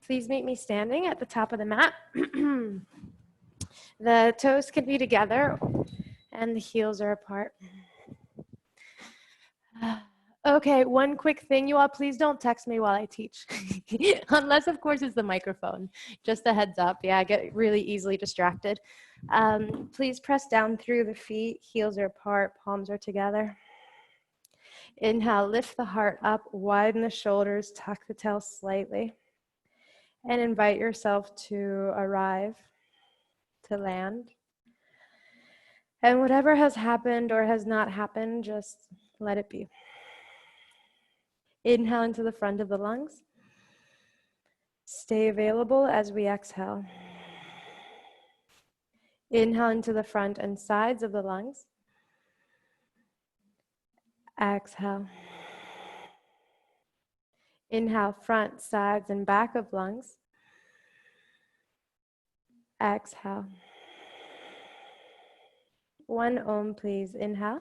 Please meet me standing at the top of the mat. The toes can be together and the heels are apart. Okay, one quick thing, you all, please don't text me while I teach. Unless, of course, it's the microphone. Just a heads up. Yeah, I get really easily distracted. Please press down through the feet. Heels are apart, palms are together. Inhale, lift the heart up, widen the shoulders, tuck the tail slightly. And invite yourself to arrive, to land. And whatever has happened or has not happened, just let it be. Inhale into the front of the lungs. Stay available as we exhale. Inhale into the front and sides of the lungs. Exhale. Inhale, front, sides, and back of lungs. Exhale. One Om, please. Inhale.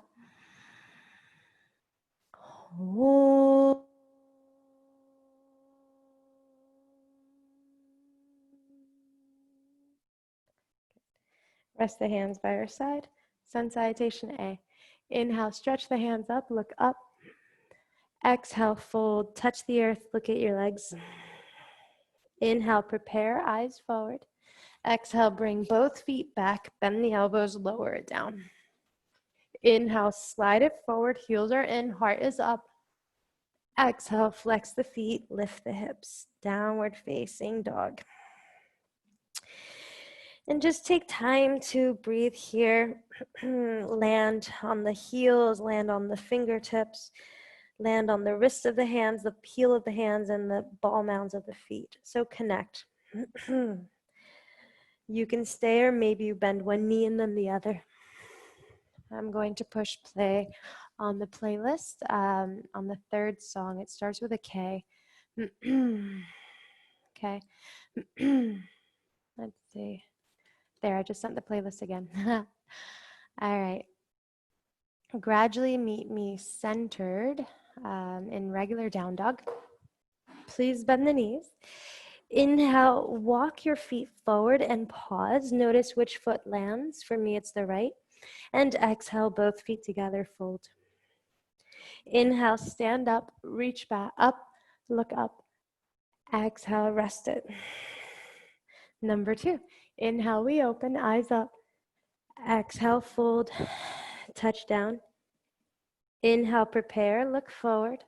Om. Rest the hands by your side. Sun Salutation A. Inhale, stretch the hands up, look up. Exhale, fold, touch the earth, look at your legs. Inhale, prepare, eyes forward. Exhale, bring both feet back, bend the elbows, lower it down. Inhale, slide it forward, heels are in, heart is up. Exhale, flex the feet, lift the hips, downward facing dog. And just take time to breathe here. Land on the heels, land on the fingertips, land on the wrists of the hands, the heel of the hands, and the ball mounds of the feet. So connect. You can stay, or maybe you bend one knee and then the other. I'm going to push play on the playlist on the third song. It starts with a K. Okay. Let's see. There, I just sent the playlist again. All right. Gradually meet me centered in regular down dog. Please bend the knees. Inhale, walk your feet forward and pause. Notice which foot lands. For me, it's the right. And exhale, both feet together, fold. Inhale, stand up, reach back, up, look up. Exhale, rest it. Number 2, inhale, we open, eyes up. Exhale, fold, touch down. Inhale, prepare, look forward.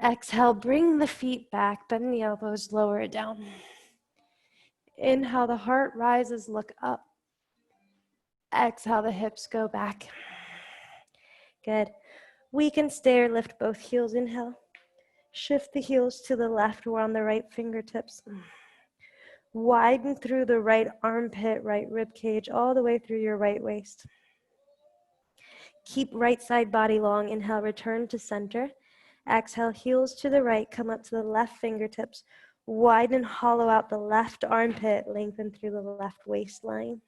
Exhale, bring the feet back, bend the elbows, lower it down. Inhale, the heart rises, look up. Exhale, the hips go back. Good. We can stay or lift both heels. Inhale. Shift the heels to the left. We're on the right fingertips. Widen through the right armpit, right rib cage, all the way through your right waist. Keep right side body long. Inhale, return to center. Exhale, heels to the right, come up to the left fingertips. Widen and hollow out the left armpit, lengthen through the left waistline.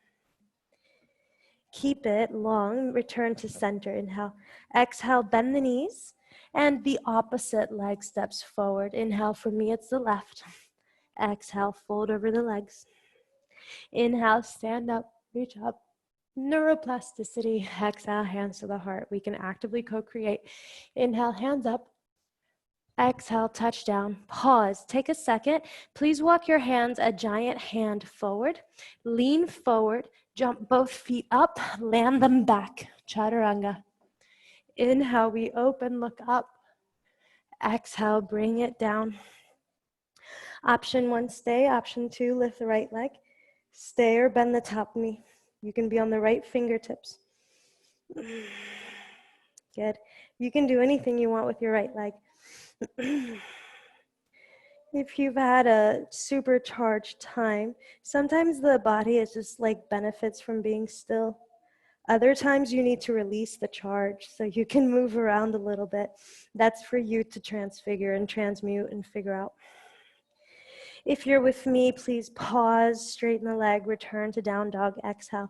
Keep it long, return to center. Inhale. Exhale, bend the knees, and the opposite leg steps forward. Inhale, for me, it's the left. Exhale, fold over the legs. Inhale, stand up, reach up. Neuroplasticity. Exhale, hands to the heart. We can actively co-create. Inhale, hands up. Exhale, touch down. Pause. Take a second. Please walk your hands a giant hand forward. Lean forward. Jump both feet up. Land them back. Chaturanga. Inhale, we open, look up. Exhale, bring it down. Option 1, stay. Option 2, lift the right leg. Stay or bend the top knee. You can be on the right fingertips. Good. You can do anything you want with your right leg. If you've had a supercharged time, sometimes the body is just like benefits from being still. Other times you need to release the charge so you can move around a little bit. That's for you to transfigure and transmute and figure out. If you're with me, please pause, straighten the leg, return to down dog, exhale.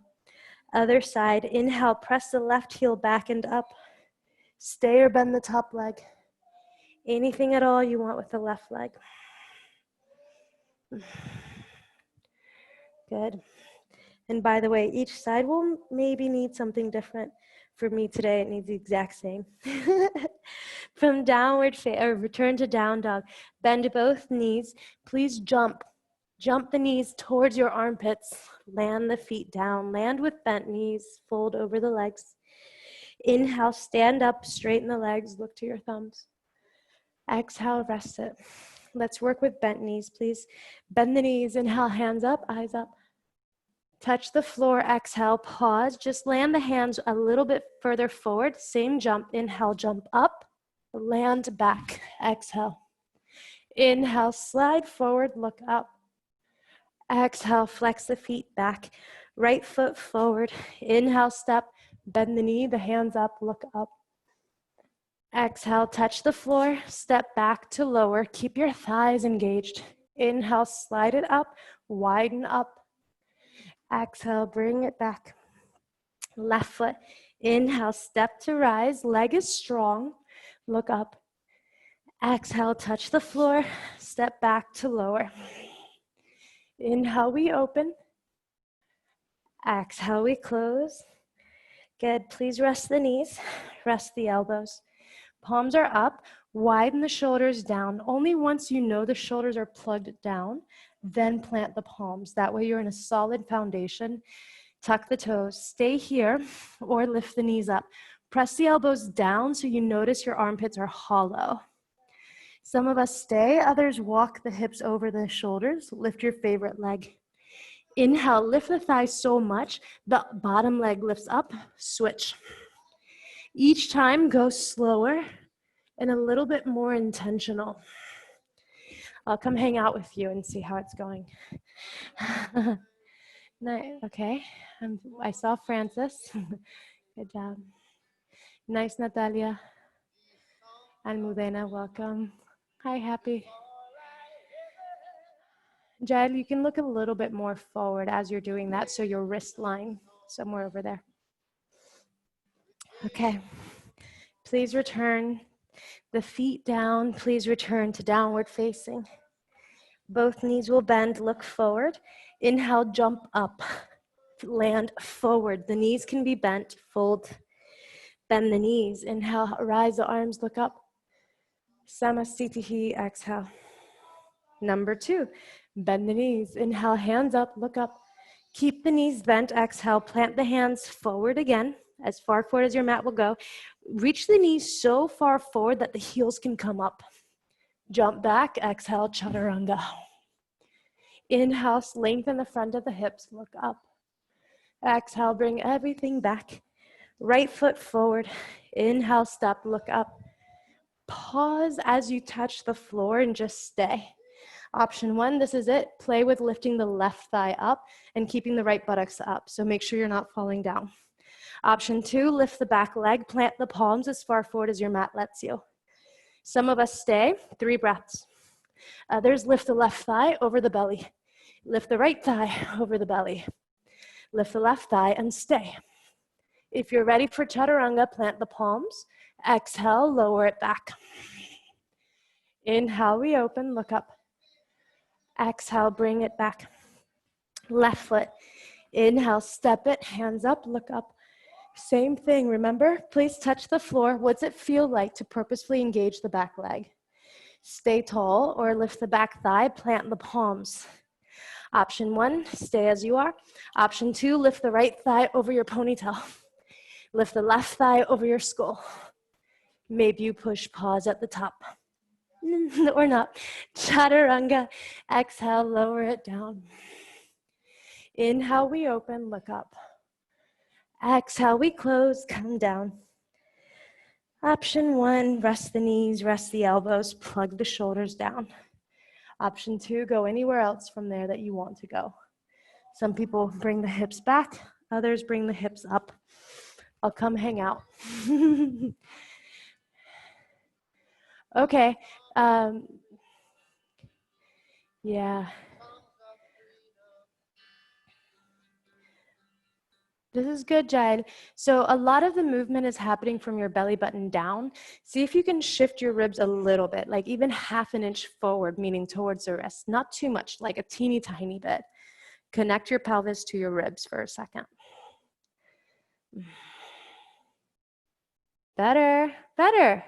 Other side, inhale, press the left heel back and up. Stay or bend the top leg. Anything at all you want with the left leg. Good. And by the way, each side will maybe need something different. For me today, it needs the exact same. From return to down dog. Bend both knees. Please jump. Jump the knees towards your armpits. Land the feet down. Land with bent knees. Fold over the legs. Inhale, stand up, straighten the legs. Look to your thumbs. Exhale, rest it. Let's work with bent knees, please. Bend the knees. Inhale, hands up, eyes up. Touch the floor, exhale, pause. Just land the hands a little bit further forward. Same jump, inhale, jump up, land back, exhale. Inhale, slide forward, look up. Exhale, flex the feet back. Right foot forward. Inhale, step, bend the knee, the hands up, look up. Exhale, touch the floor, step back to lower. Keep your thighs engaged. Inhale, slide it up, widen up. Exhale, bring it back. Left foot. Inhale, step to rise. Leg is strong. Look up. Exhale, touch the floor. Step back to lower. Inhale, we open. Exhale, we close. Good. Please rest the knees. Rest the elbows. Palms are up. Widen the shoulders down. Only once you know the shoulders are plugged down, then plant the palms. That way you're in a solid foundation. Tuck the toes. Stay here or lift the knees up. Press the elbows down so you notice your armpits are hollow. Some of us stay, others walk the hips over the shoulders. Lift your favorite leg. Inhale, lift the thighs so much, the bottom leg lifts up, switch. Each time, go slower and a little bit more intentional. I'll come hang out with you and see how it's going. Nice. Okay, I saw Francis. Good job. Nice, Natalia. Almudena, welcome. Hi, Happy. Jed, you can look a little bit more forward as you're doing that, so your wrist line somewhere over there. Okay, please return the feet down. Please return to downward facing. Both knees will bend, look forward. Inhale, jump up, land forward. The knees can be bent, fold, bend the knees. Inhale, rise the arms, look up. Samasthiti, exhale. Number 2, bend the knees. Inhale, hands up, look up. Keep the knees bent, exhale. Plant the hands forward again, as far forward as your mat will go. Reach the knees so far forward that the heels can come up. Jump back, exhale, Chaturanga. Inhale, lengthen the front of the hips, look up. Exhale, bring everything back. Right foot forward. Inhale, step, look up. Pause as you touch the floor and just stay. Option 1, this is it. Play with lifting the left thigh up and keeping the right buttocks up. So make sure you're not falling down. Option 2, lift the back leg, plant the palms as far forward as your mat lets you. Some of us stay, 3 breaths. Others lift the left thigh over the belly. Lift the right thigh over the belly. Lift the left thigh and stay. If you're ready for Chaturanga, plant the palms. Exhale, lower it back. Inhale, we open, look up. Exhale, bring it back. Left foot. Inhale, step it, hands up, look up. Same thing, remember? Please touch the floor. What's it feel like to purposefully engage the back leg? Stay tall or lift the back thigh, plant the palms. Option 1, stay as you are. Option 2, lift the right thigh over your ponytail. Lift the left thigh over your skull. Maybe you push pause at the top. Or not. Chaturanga. Exhale, lower it down. Inhale, we open, look up. Exhale, we close, come down. Option 1, rest the knees, rest the elbows, plug the shoulders down. Option 2, go anywhere else from there that you want to go. Some people bring the hips back, others bring the hips up. I'll come hang out. Okay. Yeah. This is good, Jed. So a lot of the movement is happening from your belly button down. See if you can shift your ribs a little bit, like even half an inch forward, meaning towards the wrist. Not too much, like a teeny tiny bit. Connect your pelvis to your ribs for a second. Better, better.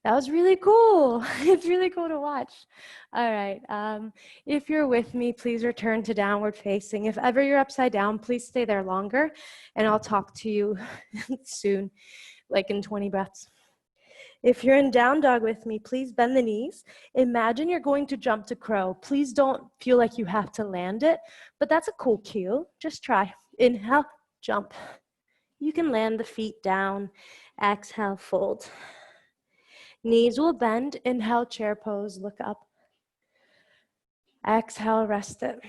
That was really cool. It's really cool to watch. All right. If you're with me, please return to downward facing. If ever you're upside down, please stay there longer, and I'll talk to you soon, like in 20 breaths. If you're in down dog with me, please bend the knees. Imagine you're going to jump to crow. Please don't feel like you have to land it, but that's a cool cue. Just try. Inhale, jump. You can land the feet down. Exhale, fold. Knees will bend. Inhale, chair pose, look up. Exhale, rest it.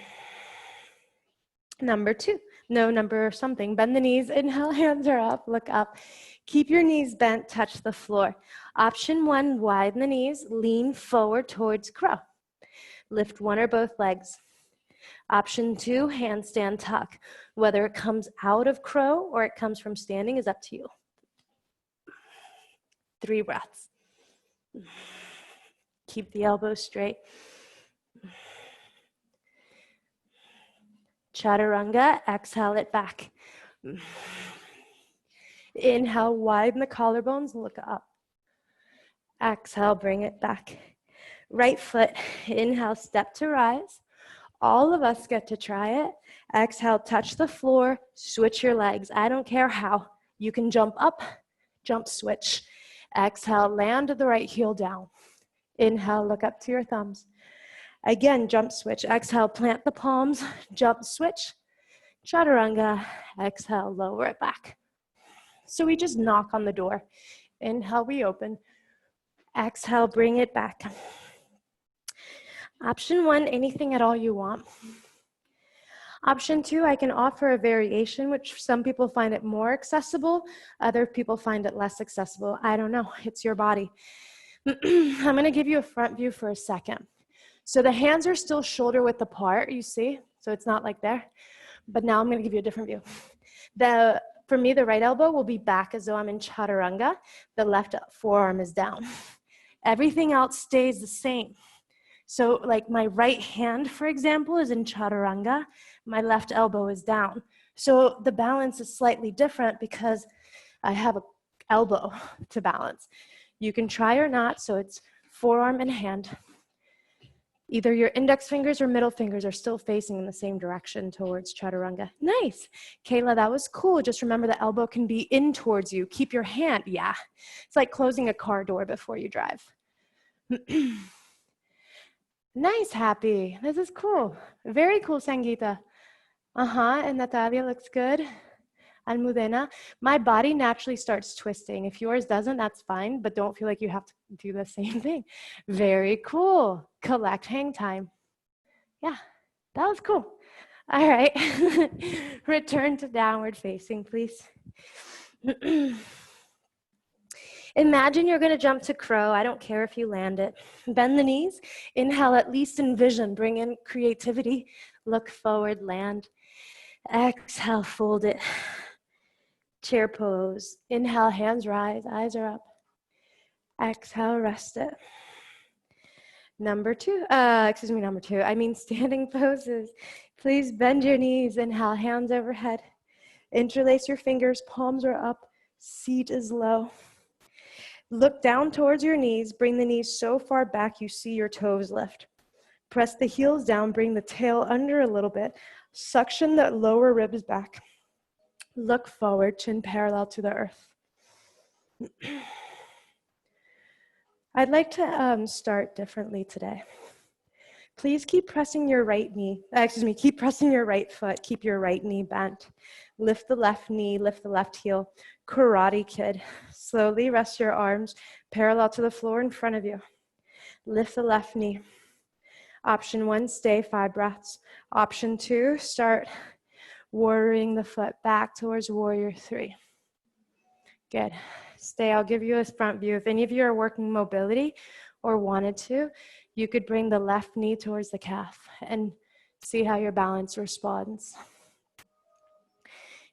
Number two, no number something. Bend the knees, inhale, hands are up, look up. Keep your knees bent, touch the floor. Option one, widen the knees, lean forward towards crow. Lift one or both legs. Option two, handstand tuck. Whether it comes out of crow or it comes from standing is up to you. 3 breaths. Keep the elbows straight. Chaturanga, exhale it back. Inhale, widen the collarbones, look up. Exhale, bring it back. Right foot, inhale, step to rise. All of us get to try it. Exhale, touch the floor, switch your legs. I don't care how. You can jump up, jump switch. Exhale, land the right heel down. Inhale, look up to your thumbs. Again, jump switch. Exhale, plant the palms, jump switch. Chaturanga, exhale, lower it back. So we just knock on the door. Inhale, we open. Exhale, bring it back. Option one, anything at all you want. Option two, I can offer a variation, which some people find it more accessible. Other people find it less accessible. I don't know, it's your body. I'm gonna give you a front view for a second. So the hands are still shoulder width apart, you see? So it's not like there. But now I'm gonna give you a different view. For me, the right elbow will be back as though I'm in Chaturanga. The left forearm is down. Everything else stays the same. So like my right hand, for example, is in Chaturanga. My left elbow is down. So the balance is slightly different because I have an elbow to balance. You can try or not, so it's forearm and hand. Either your index fingers or middle fingers are still facing in the same direction towards Chaturanga. Nice. Kayla, that was cool. Just remember the elbow can be in towards you. Keep your hand, yeah. It's like closing a car door before you drive. Nice, Happy. This is cool. Very cool, Sangeeta. And Natalia looks good. Almudena. My body naturally starts twisting. If yours doesn't, that's fine, but don't feel like you have to do the same thing. Very cool. Collect hang time. Yeah, that was cool. All right. Return to downward facing, please. Imagine you're going to jump to crow. I don't care if you land it. Bend the knees. Inhale, at least envision. Bring in creativity. Look forward, land. Exhale, fold it. Chair pose. Inhale, hands rise, eyes are up. Exhale, rest it. Number two, I mean standing poses. Please bend your knees. Inhale, hands overhead. Interlace your fingers, palms are up, seat is low. Look down towards your knees, bring the knees so far back you see your toes lift. Press the heels down, bring the tail under a little bit. Suction the lower ribs back. Look forward, chin parallel to the earth. I'd like to start differently today. Please keep pressing your right knee, keep pressing your right foot, keep your right knee bent. Lift the left knee, lift the left heel. Karate Kid. Slowly rest your arms parallel to the floor in front of you. Lift the left knee. Option one, stay 5 breaths. Option two, start warrioring the foot back towards warrior 3. Good. Stay, I'll give you a front view. If any of you are working mobility or wanted to, you could bring the left knee towards the calf and see how your balance responds.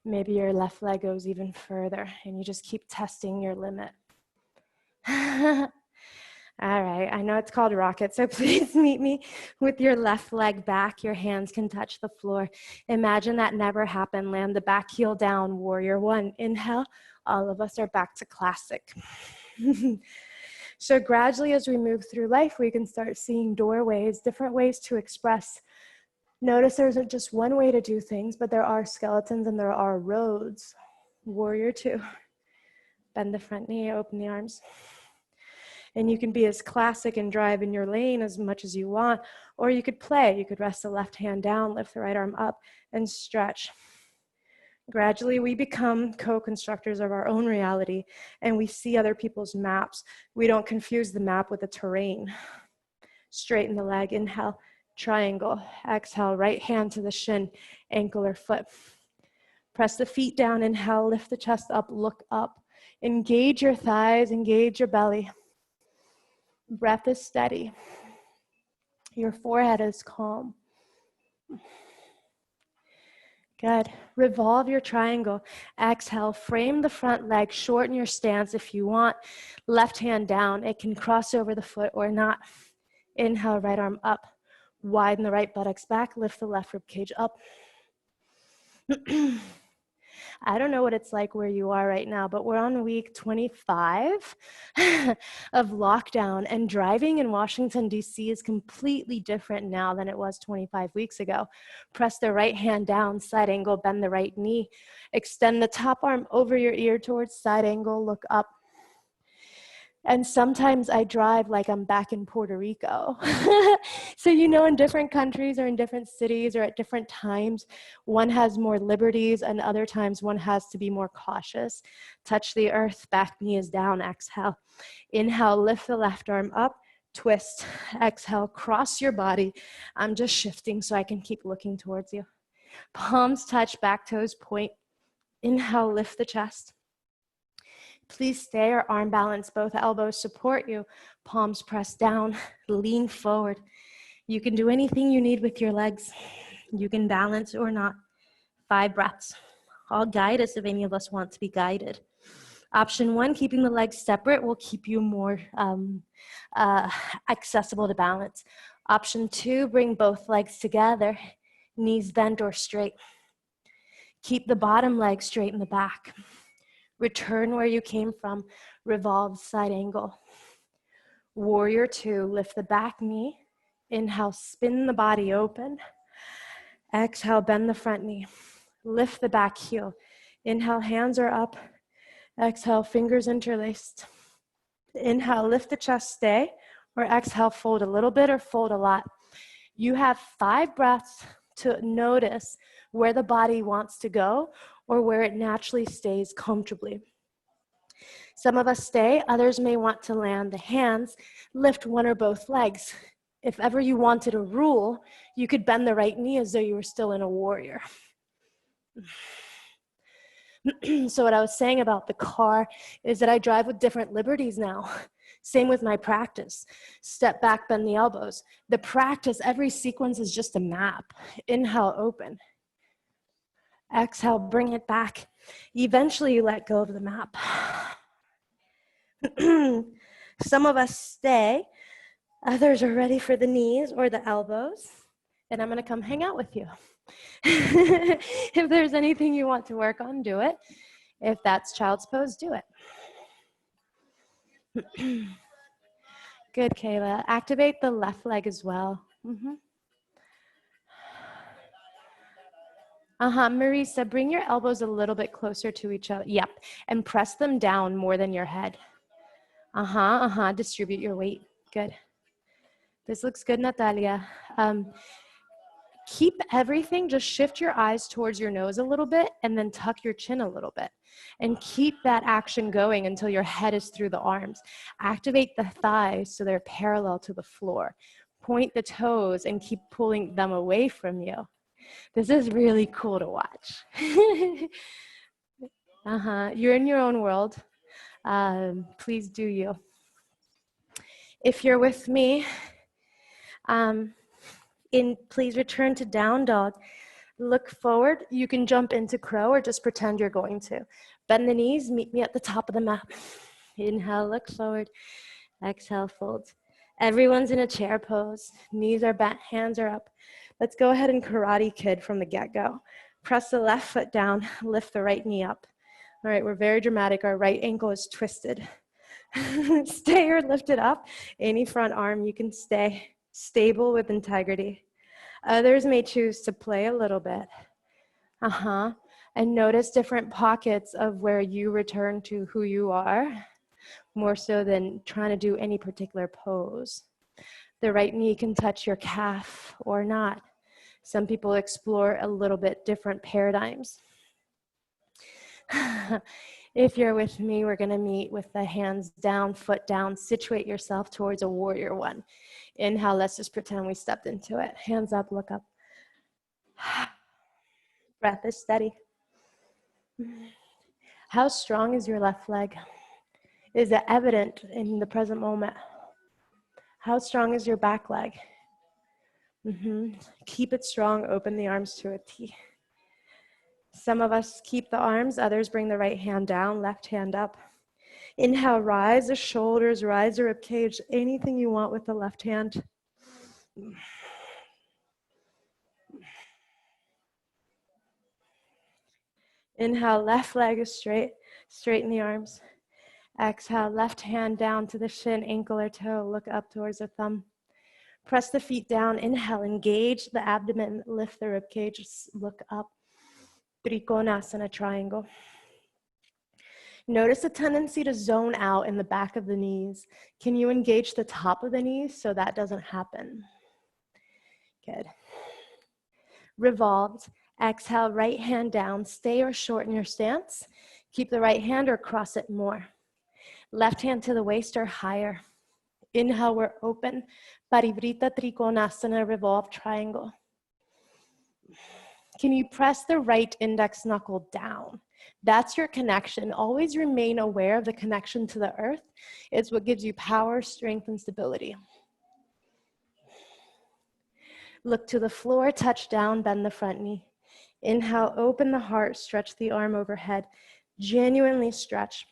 Maybe your left leg goes even further and you just keep testing your limit. All right, I know it's called rocket, so please meet me with your left leg back. Your hands can touch the floor. Imagine that never happened. Land the back heel down, warrior one. Inhale, all of us are back to classic. So gradually as we move through life, we can start seeing doorways, different ways to express. Notice there isn't just one way to do things, but there are skeletons and there are roads. Warrior two. Bend the front knee, open the arms. And you can be as classic and drive in your lane as much as you want, or you could play. You could rest the left hand down, lift the right arm up, and stretch. Gradually, we become co-constructors of our own reality, and we see other people's maps. We don't confuse the map with the terrain. Straighten the leg, inhale, triangle. Exhale, right hand to the shin, ankle or foot. Press the feet down, inhale, lift the chest up, look up. Engage your thighs, engage your belly. Breath is steady. Your forehead is calm. Good. Revolve your triangle. Exhale, frame the front leg, shorten your stance if you want. Left hand down. It can cross over the foot or not. Inhale, right arm up. Widen the right buttocks back. Lift the left rib cage up. I don't know what it's like where you are right now, but we're on week 25 of lockdown, and driving in Washington, D.C. is completely different now than it was 25 weeks ago. Press the right hand down, side angle, bend the right knee. Extend the top arm over your ear towards side angle, look up. And sometimes I drive like I'm back in Puerto Rico. So, you know, in different countries or in different cities or at different times, one has more liberties and other times one has to be more cautious. Touch the earth, back knee is down, exhale. Inhale, lift the left arm up, twist. Exhale, cross your body. I'm just shifting so I can keep looking towards you. Palms touch, back toes point. Inhale, lift the chest. Please stay or arm balance. Both elbows support you. Palms press down. Lean forward. You can do anything you need with your legs. You can balance or not. 5 breaths. I'll guide us if any of us want to be guided. Option 1, keeping the legs separate will keep you more accessible to balance. Option 2, bring both legs together. Knees bent or straight. Keep the bottom leg straight in the back. Return where you came from, revolve side angle. Warrior 2, lift the back knee. Inhale, spin the body open. Exhale, bend the front knee. Lift the back heel. Inhale, hands are up. Exhale, fingers interlaced. Inhale, lift the chest, stay. Or exhale, fold a little bit or fold a lot. You have 5 breaths to notice where the body wants to go or where it naturally stays comfortably. Some of us stay, others may want to land the hands, lift one or both legs. If ever you wanted a rule, you could bend the right knee as though you were still in a warrior. So what I was saying about the car is that I drive with different liberties now. Same with my practice. Step back, bend the elbows. The practice, every sequence is just a map. Inhale, open. Exhale, bring it back. Eventually, you let go of the map. Some of us stay. Others are ready for the knees or the elbows. And I'm going to come hang out with you. If there's anything you want to work on, do it. If that's child's pose, do it. Good, Kayla. Activate the left leg as well. Marisa, bring your elbows a little bit closer to each other. Yep, and press them down more than your head. Distribute your weight. Good. This looks good, Natalia. Keep everything, just shift your eyes towards your nose a little bit and then tuck your chin a little bit. And keep that action going until your head is through the arms. Activate the thighs so they're parallel to the floor. Point the toes and keep pulling them away from you. This is really cool to watch. You're in your own world. Please do you. If you're with me, please return to down dog. Look forward. You can jump into crow or just pretend you're going to. Bend the knees, meet me at the top of the mat. Inhale, look forward. Exhale, fold. Everyone's in a chair pose. Knees are bent, hands are up. Let's go ahead and Karate Kid from the get-go. Press the left foot down, lift the right knee up. All right, we're very dramatic. Our right ankle is twisted. Stay or lift it up. Any front arm, you can stay stable with integrity. Others may choose to play a little bit. And notice different pockets of where you return to who you are, more so than trying to do any particular pose. The right knee can touch your calf or not. Some people explore a little bit different paradigms. If you're with me, we're gonna meet with the hands down, foot down, situate yourself towards a warrior one. Inhale, let's just pretend we stepped into it. Hands up, look up. Breath is steady. How strong is your left leg? Is it evident in the present moment? How strong is your back leg? Keep it strong, open the arms to a T. Some of us keep the arms, others bring the right hand down, left hand up. Inhale, rise the shoulders, rise the rib cage, anything you want with the left hand. Inhale, left leg is straight, straighten the arms. Exhale, left hand down to the shin, ankle or toe, look up towards the thumb. Press the feet down, inhale, engage the abdomen, lift the rib cage, look up. Trikonasana triangle. Notice a tendency to zone out in the back of the knees. Can you engage the top of the knees so that doesn't happen? Good. Revolved. Exhale, right hand down. Stay or shorten your stance. Keep the right hand or cross it more. Left hand to the waist or higher. Inhale, we're open. Parivrita Trikonasana, revolve triangle. Can you press the right index knuckle down? That's your connection. Always remain aware of the connection to the earth. It's what gives you power, strength, and stability. Look to the floor, touch down, bend the front knee. Inhale, open the heart, stretch the arm overhead. Genuinely stretch.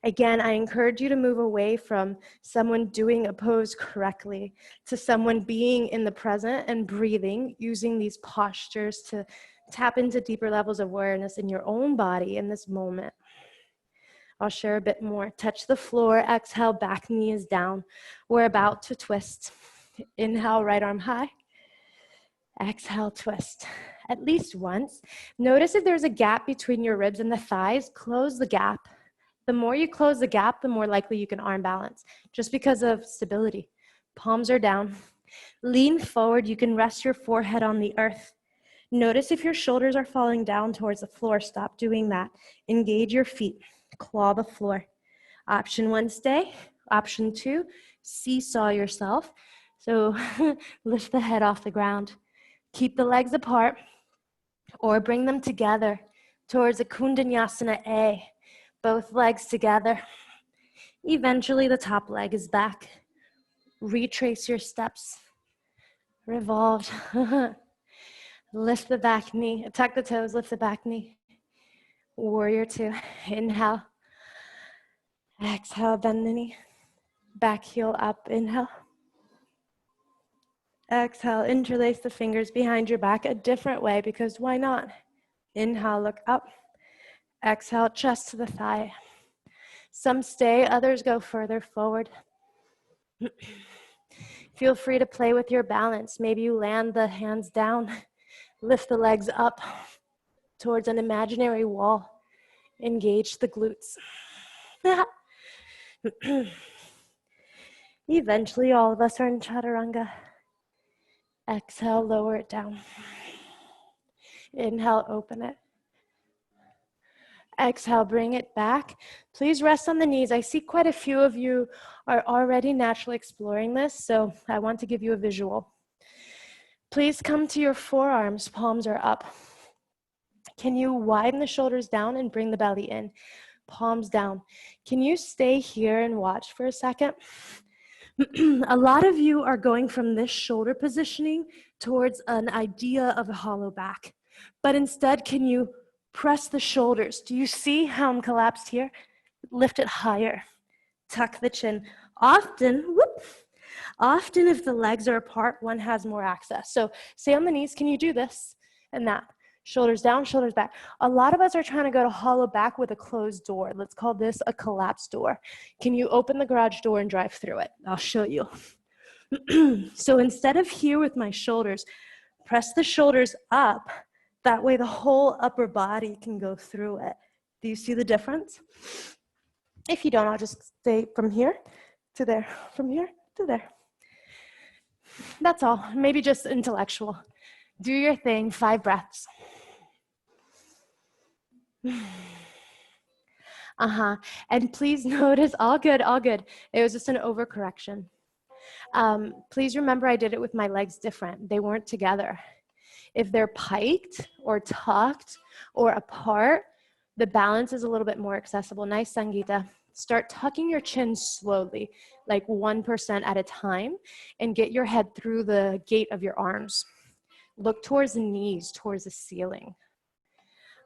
Again, I encourage you to move away from someone doing a pose correctly to someone being in the present and breathing, using these postures to tap into deeper levels of awareness in your own body in this moment. I'll share a bit more. Touch the floor, exhale, back knee is down. We're about to twist. Inhale, right arm high. Exhale, twist. At least once. Notice if there's a gap between your ribs and the thighs, close the gap. The more you close the gap, the more likely you can arm balance, just because of stability. Palms are down. Lean forward. You can rest your forehead on the earth. Notice if your shoulders are falling down towards the floor. Stop doing that. Engage your feet. Claw the floor. Option 1, stay. Option 2, seesaw yourself. So lift the head off the ground. Keep the legs apart or bring them together towards a Kundanyasana A. Both legs together. Eventually the top leg is back. Retrace your steps. Revolved. Lift the back knee. Tuck the toes, lift the back knee. Warrior 2. Inhale. Exhale, bend the knee. Back heel up, inhale. Exhale, interlace the fingers behind your back a different way because why not? Inhale, look up. Exhale, chest to the thigh. Some stay, others go further forward. Feel free to play with your balance. Maybe you land the hands down, lift the legs up towards an imaginary wall. Engage the glutes. Eventually, all of us are in Chaturanga. Exhale, lower it down. Inhale, open it. Exhale, bring it back. Please rest on the knees. I see quite a few of you are already naturally exploring this, so I want to give you a visual. Please come to your forearms, palms are up. Can you widen the shoulders down and bring the belly in? Palms down. Can you stay here and watch for a second? A lot of you are going from this shoulder positioning towards an idea of a hollow back. But instead, can you press the shoulders? Do you see how I'm collapsed here? Lift it higher. Tuck the chin. Often if the legs are apart, one has more access. So stay on the knees. Can you do this and that? Shoulders down, shoulders back. A lot of us are trying to go to hollow back with a closed door. Let's call this a collapsed door. Can you open the garage door and drive through it? I'll show you. So instead of here with my shoulders, press the shoulders up. That way the whole upper body can go through it. Do you see the difference? If you don't, I'll just stay from here to there, from here to there. That's all. Maybe just intellectual. Do your thing, 5 breaths. And please notice, all good, all good. It was just an overcorrection. Please remember I did it with my legs different. They weren't together. If they're piked or tucked or apart, the balance is a little bit more accessible. Nice, Sangeeta. Start tucking your chin slowly, like 1% at a time, and get your head through the gate of your arms. Look towards the knees, towards the ceiling.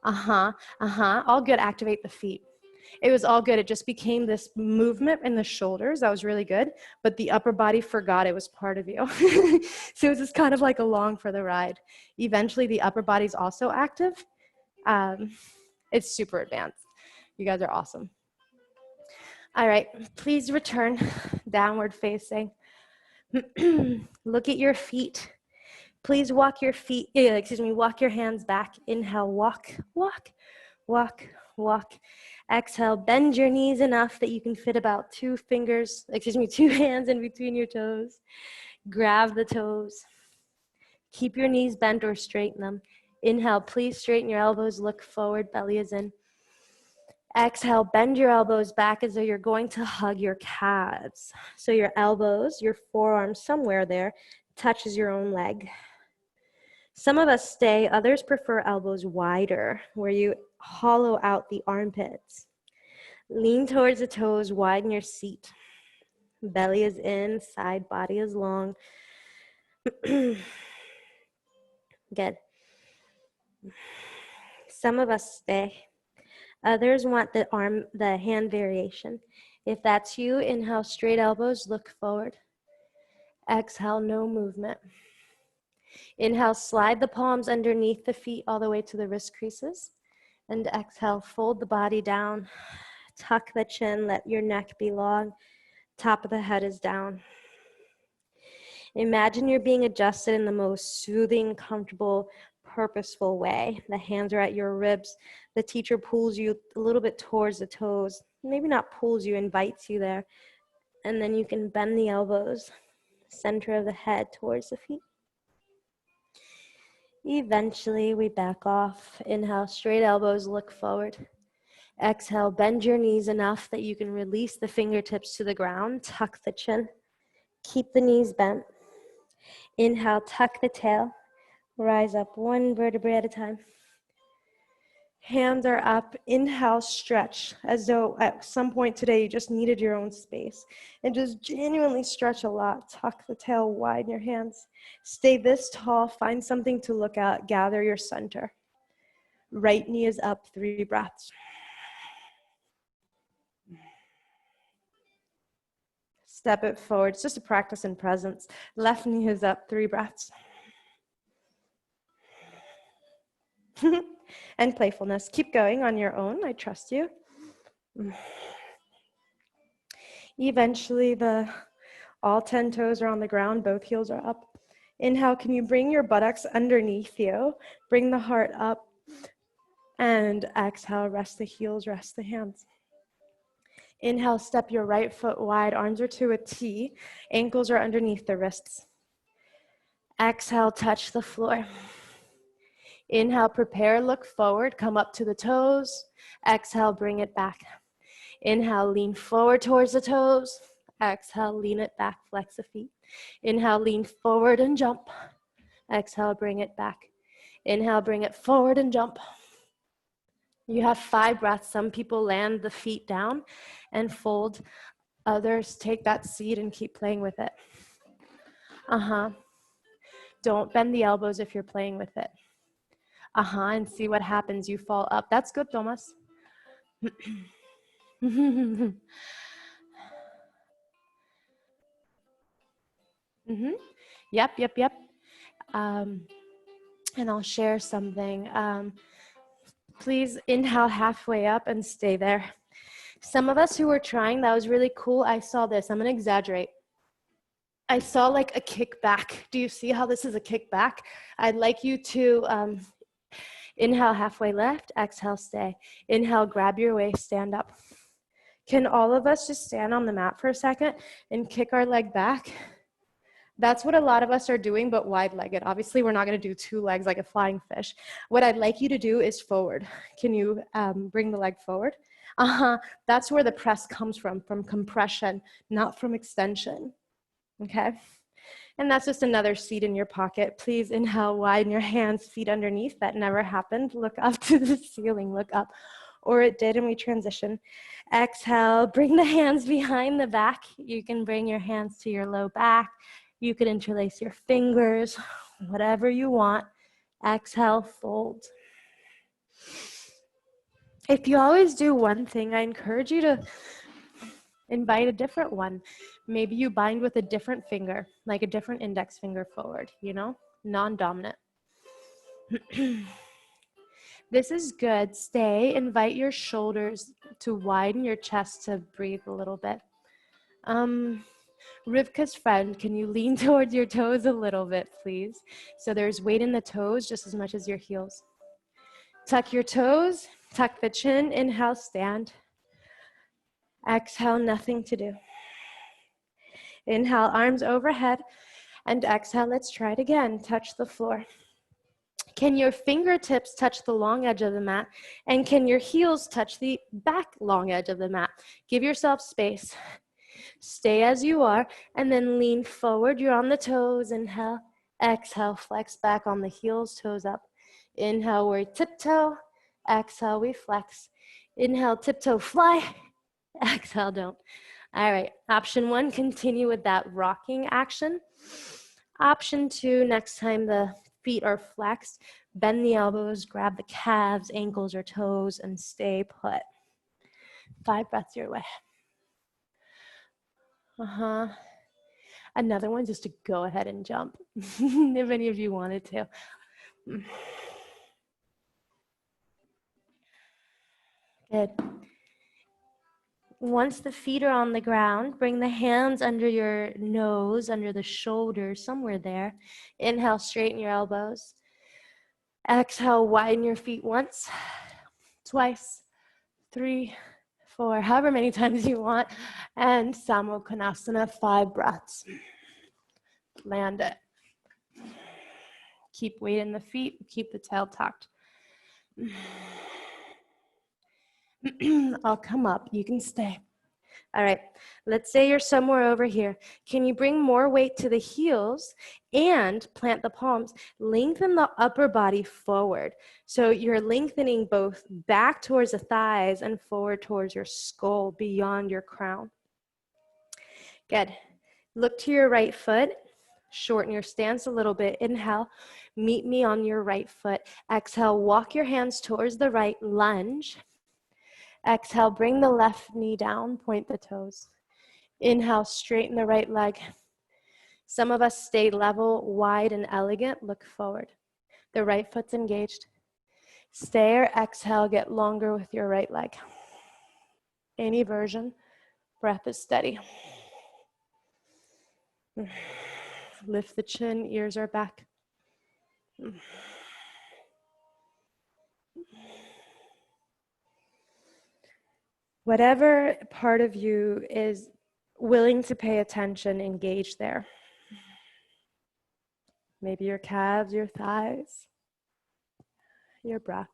All good. Activate the feet. It was all good. It just became this movement in the shoulders. That was really good. But the upper body forgot it was part of you. So it was just kind of like along for the ride. Eventually, the upper body's also active. It's super advanced. You guys are awesome. All right. Please return downward facing. Look at your feet. Please walk your feet, walk your hands back. Inhale, walk, walk, walk, walk. Exhale, bend your knees enough that you can fit about 2 hands in between your toes. Grab the toes. Keep your knees bent or straighten them. Inhale, please straighten your elbows, look forward, belly is in. Exhale, bend your elbows back as though you're going to hug your calves. So your elbows, your forearms somewhere there, touches your own leg. Some of us stay, others prefer elbows wider, where you hollow out the armpits. Lean towards the toes, widen your seat. Belly is in, side body is long. Good. Some of us stay. Others want the hand variation. If that's you, inhale, straight elbows, look forward. Exhale, no movement. Inhale, slide the palms underneath the feet all the way to the wrist creases. And exhale, fold the body down. Tuck the chin, let your neck be long. Top of the head is down. Imagine you're being adjusted in the most soothing, comfortable, purposeful way. The hands are at your ribs. The teacher pulls you a little bit towards the toes. Maybe not pulls you, invites you there. And then you can bend the elbows, center of the head towards the feet. Eventually, we back off. Inhale, straight elbows, look forward. Exhale, bend your knees enough that you can release the fingertips to the ground. Tuck the chin. Keep the knees bent. Inhale, tuck the tail. Rise up 1 vertebrae at a time. Hands are up. Inhale, stretch, as though at some point today you just needed your own space. And just genuinely stretch a lot. Tuck the tail, widen your hands. Stay this tall. Find something to look at. Gather your center. Right knee is up, 3 breaths. Step it forward. It's just a practice in presence. Left knee is up, 3 breaths. And playfulness. Keep going on your own. I trust you. Eventually, all 10 toes are on the ground. Both heels are up. Inhale, can you bring your buttocks underneath you? Bring the heart up. And exhale, rest the heels, rest the hands. Inhale, step your right foot wide. Arms are to a T. Ankles are underneath the wrists. Exhale, touch the floor. Inhale, prepare, look forward, come up to the toes. Exhale, bring it back. Inhale, lean forward towards the toes. Exhale, lean it back, flex the feet. Inhale, lean forward and jump. Exhale, bring it back. Inhale, bring it forward and jump. You have 5 breaths. Some people land the feet down and fold Others take that seat and keep playing with it. Don't bend the elbows if you're playing with it. And see what happens. You fall up. That's good, Thomas. Yep. And I'll share something. Please inhale halfway up and stay there. Some of us who were trying, that was really cool. I saw this. I'm going to exaggerate. I saw like a kickback. Do you see how this is a kickback? I'd like you to inhale halfway left, exhale, stay. Inhale, grab your waist, stand up. Can all of us just stand on the mat for a second and kick our leg back? That's what a lot of us are doing, but wide-legged. Obviously, we're not going to do two legs like a flying fish. What I'd like you to do is forward. Can you bring the leg forward? That's where the press comes from compression, not from extension. Okay? And that's just another seat in your pocket. Please inhale, widen your hands, feet underneath. That never happened. Look up to the ceiling, look up. Or it did, and we transition. Exhale, bring the hands behind the back. You can bring your hands to your low back. You can interlace your fingers, whatever you want. Exhale, fold. If you always do one thing, I encourage you to invite a different one. Maybe you bind with a different finger, like a different index finger forward, non-dominant. This is good. Stay. Invite your shoulders to widen your chest to breathe a little bit. Rivka's friend, can you lean towards your toes a little bit, please? So there's weight in the toes just as much as your heels. Tuck your toes, tuck the chin, inhale, stand. Exhale, nothing to do. Inhale, arms overhead, and exhale, let's try it again. Touch the floor. Can your fingertips touch the long edge of the mat? And can your heels touch the back long edge of the mat? Give yourself space. Stay as you are, and then lean forward. You're on the toes. Inhale, exhale, flex back on the heels, toes up. Inhale, we tiptoe. Exhale, we flex. Inhale, tiptoe, fly. Exhale, don't. All right, option one, continue with that rocking action. Option two, next time the feet are flexed, bend the elbows, grab the calves, ankles, or toes, and stay put. 5 breaths your way. Another one just to go ahead and jump, if any of you wanted to. Good. Once the feet are on the ground, bring the hands under your nose, under the shoulders, somewhere there. Inhale, straighten your elbows. Exhale, widen your feet once, twice, 3, 4, however many times you want. And Samokhanasana, 5 breaths. Land it. Keep weight in the feet, keep the tail tucked. I'll come up, you can stay. All right, let's say you're somewhere over here. Can you bring more weight to the heels and plant the palms? Lengthen the upper body forward. So you're lengthening both back towards the thighs and forward towards your skull beyond your crown. Good. Look to your right foot. Shorten your stance a little bit. Inhale, meet me on your right foot. Exhale, walk your hands towards the right, lunge. Exhale, bring the left knee down, point the toes. Inhale, straighten the right leg. Some of us stay level, wide, and elegant. Look forward. The right foot's engaged. Stay or exhale, get longer with your right leg. Any version, breath is steady. Lift the chin, ears are back. Whatever part of you is willing to pay attention, engage there. Maybe your calves, your thighs, your breath.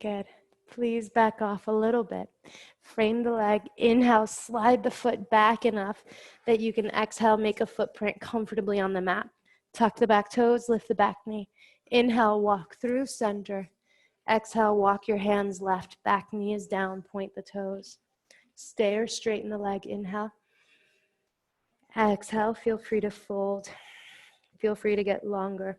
Good. Please back off a little bit. Frame the leg. Inhale, slide the foot back enough that you can exhale, make a footprint comfortably on the mat. Tuck the back toes, lift the back knee. Inhale, walk through center. Exhale, walk your hands left, back knee is down, point the toes. Stay or straighten the leg. Inhale. Exhale, feel free to fold. Feel free to get longer.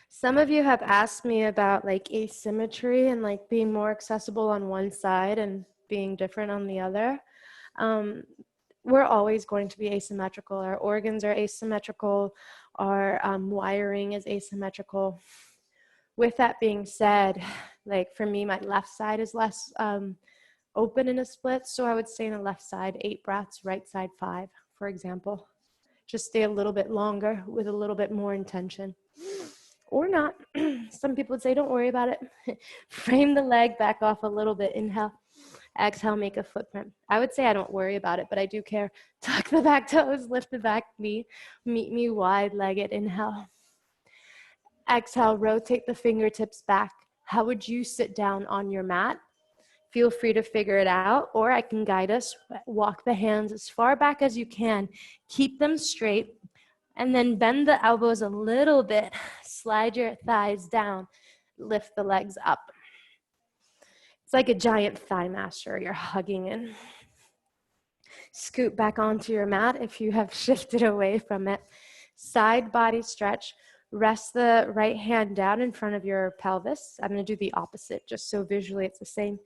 Some of you have asked me about like asymmetry and like being more accessible on one side and being different on the other. We're always going to be asymmetrical. Our organs are asymmetrical. Our wiring is asymmetrical. With that being said, like for me, my left side is less open in a split. So I would say in a left side, 8 breaths, right side 5, for example. Just stay a little bit longer with a little bit more intention. Or not. Some people would say, don't worry about it. Frame the leg back off a little bit. Inhale. Exhale, make a footprint. I would say I don't worry about it, but I do care. Tuck the back toes, lift the back knee. Meet me wide-legged. Inhale. Exhale, rotate the fingertips back. How would you sit down on your mat? Feel free to figure it out, or I can guide us. Walk the hands as far back as you can. Keep them straight. And then bend the elbows a little bit. Slide your thighs down. Lift the legs up. It's like a giant thigh masher you're hugging in. Scoot back onto your mat if you have shifted away from it. Side body stretch. Rest the right hand down in front of your pelvis. I'm going to do the opposite, just so visually it's the same.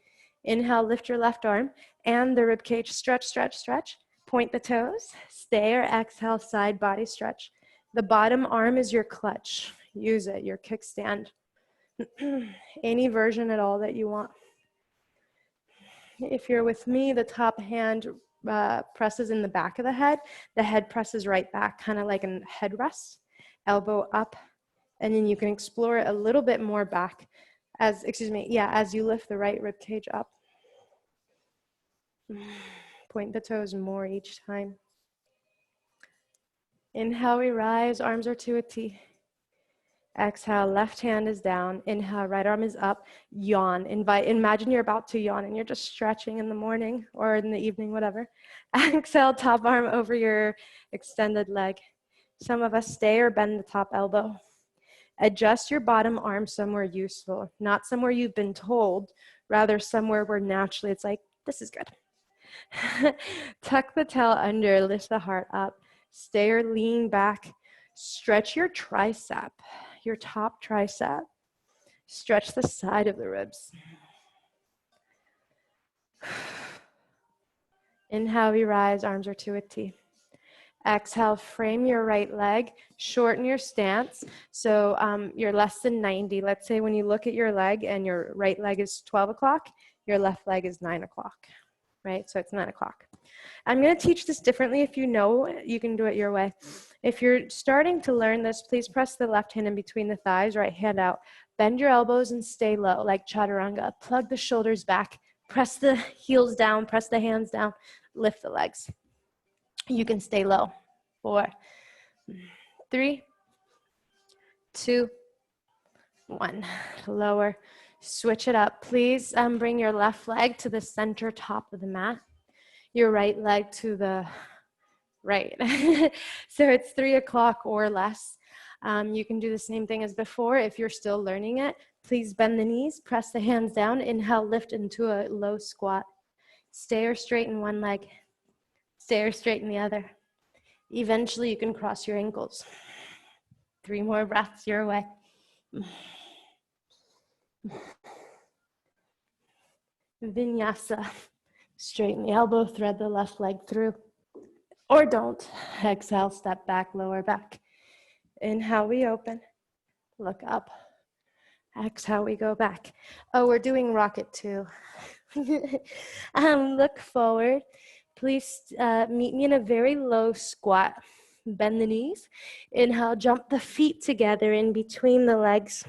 Inhale, lift your left arm and the rib cage. Stretch, stretch, stretch. Point the toes, stay or exhale, side body stretch. The bottom arm is your clutch. Use it, your kickstand. Any version at all that you want. If you're with me, the top hand presses in the back of the head presses right back, kind of like a headrest, elbow up, and then you can explore it a little bit more back as you lift the right rib cage up. Point the toes more each time. Inhale, we rise, arms are to a T. Exhale, left hand is down. Inhale, right arm is up. Yawn. Imagine you're about to yawn and you're just stretching in the morning or in the evening, whatever. Exhale, top arm over your extended leg. Some of us stay or bend the top elbow. Adjust your bottom arm somewhere useful, not somewhere you've been told, rather somewhere where naturally it's like, this is good. Tuck the tail under, lift the heart up. Stay or lean back. Stretch your tricep, your top tricep. Stretch the side of the ribs. Inhale, we rise, arms are to a T. Exhale, frame your right leg, shorten your stance. So you're less than 90. Let's say when you look at your leg and your right leg is 12 o'clock, your left leg is 9 o'clock, right? So it's 9 o'clock. I'm going to teach this differently. If you know, you can do it your way. If you're starting to learn this, please press the left hand in between the thighs, right hand out. Bend your elbows and stay low, like Chaturanga. Plug the shoulders back. Press the heels down, press the hands down, lift the legs. You can stay low. 4, 3, 2, 1. Lower. Switch it up. Please bring your left leg to the center top of the mat. Your right leg to the right. So it's 3 o'clock or less. You can do the same thing as before. If you're still learning it, please bend the knees, press the hands down, inhale, lift into a low squat. Stay or straighten one leg. Stay or straighten the other. Eventually you can cross your ankles. 3 more breaths your way. Vinyasa. Straighten the elbow, thread the left leg through. Or don't. Exhale, step back, lower back. Inhale, we open. Look up. Exhale, we go back. Oh, we're doing rocket too. Look forward. Please meet me in a very low squat. Bend the knees. Inhale, jump the feet together in between the legs.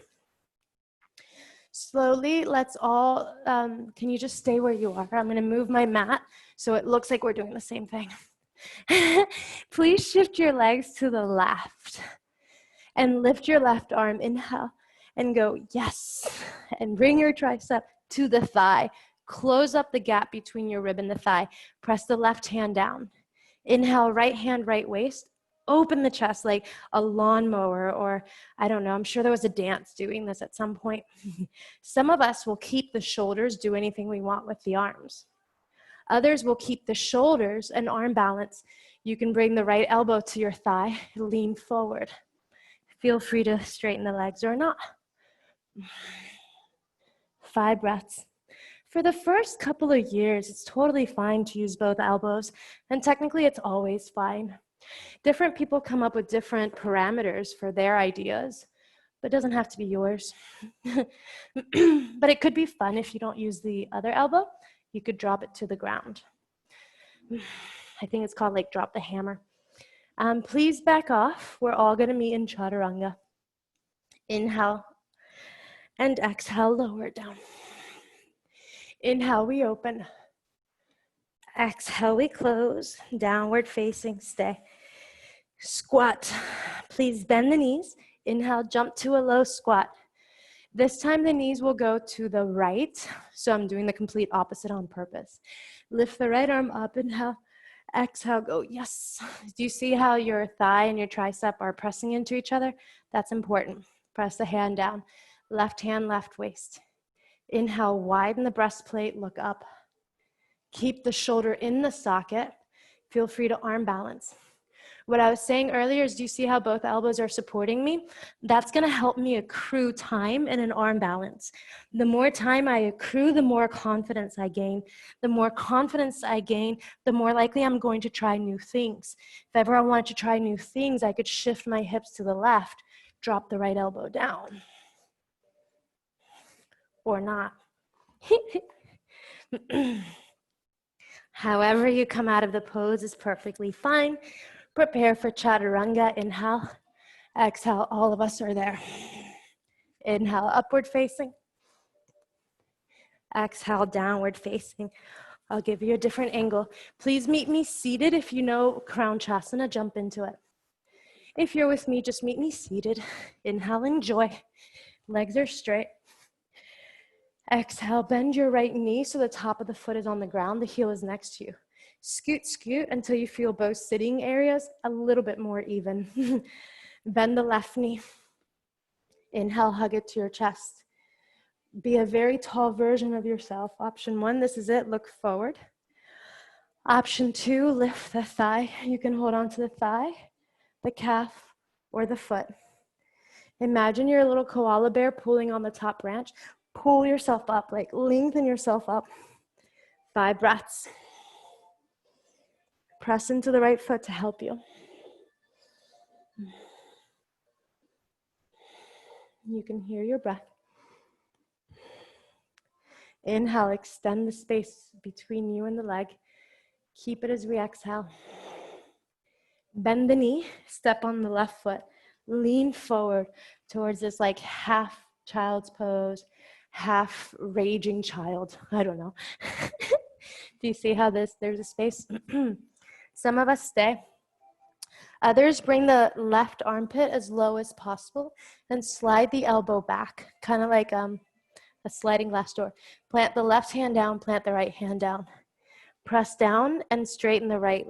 Slowly, let's all, can you just stay where you are? I'm going to move my mat so it looks like we're doing the same thing. Please shift your legs to the left and lift your left arm. Inhale and go, yes. And bring your tricep to the thigh. Close up the gap between your rib and the thigh. Press the left hand down. Inhale, right hand, right waist. Open the chest like a lawnmower, or I don't know, I'm sure there was a dance doing this at some point. Some of us will keep the shoulders, do anything we want with the arms. Others will keep the shoulders and arm balance. You can bring the right elbow to your thigh, lean forward. Feel free to straighten the legs or not. 5 breaths. For the first couple of years, it's totally fine to use both elbows, and technically it's always fine. Different people come up with different parameters for their ideas, but it doesn't have to be yours. But it could be fun if you don't use the other elbow. You could drop it to the ground. I think it's called like drop the hammer. Please back off. We're all gonna meet in Chaturanga. Inhale and exhale, lower it down. Inhale, we open. Exhale, we close. Downward facing, stay. Squat. Please bend the knees. Inhale, jump to a low squat. This time the knees will go to the right. So I'm doing the complete opposite on purpose. Lift the right arm up, inhale. Exhale, go, yes. Do you see how your thigh and your tricep are pressing into each other? That's important. Press the hand down. Left hand, left waist. Inhale, widen the breastplate, look up. Keep the shoulder in the socket. Feel free to arm balance. What I was saying earlier is, do you see how both elbows are supporting me? That's gonna help me accrue time in an arm balance. The more time I accrue, the more confidence I gain. The more confidence I gain, the more likely I'm going to try new things. If ever I wanted to try new things, I could shift my hips to the left, drop the right elbow down. Or not. However you come out of the pose is perfectly fine. Prepare for Chaturanga. Inhale, exhale, all of us are there. Inhale, upward facing. Exhale, downward facing. I'll give you a different angle. Please meet me seated. If you know Crown Shavasana, jump into it. If you're with me, just meet me seated. Inhale, enjoy. Legs are straight. Exhale, bend your right knee so the top of the foot is on the ground, the heel is next to you. Scoot, scoot until you feel both sitting areas a little bit more even. Bend the left knee. Inhale, hug it to your chest. Be a very tall version of yourself. Option 1, this is it, look forward. Option 2, lift the thigh. You can hold on to the thigh, the calf, or the foot. Imagine you're a little koala bear pulling on the top branch. Pull yourself up, like lengthen yourself up. 5 breaths. Press into the right foot to help you. You can hear your breath. Inhale, extend the space between you and the leg. Keep it as we exhale. Bend the knee, step on the left foot. Lean forward towards this like half child's pose, half raging child. I don't know. Do you see how there's a space? Some of us stay. Others bring the left armpit as low as possible and slide the elbow back, kind of like a sliding glass door. Plant the left hand down, plant the right hand down. Press down and straighten the right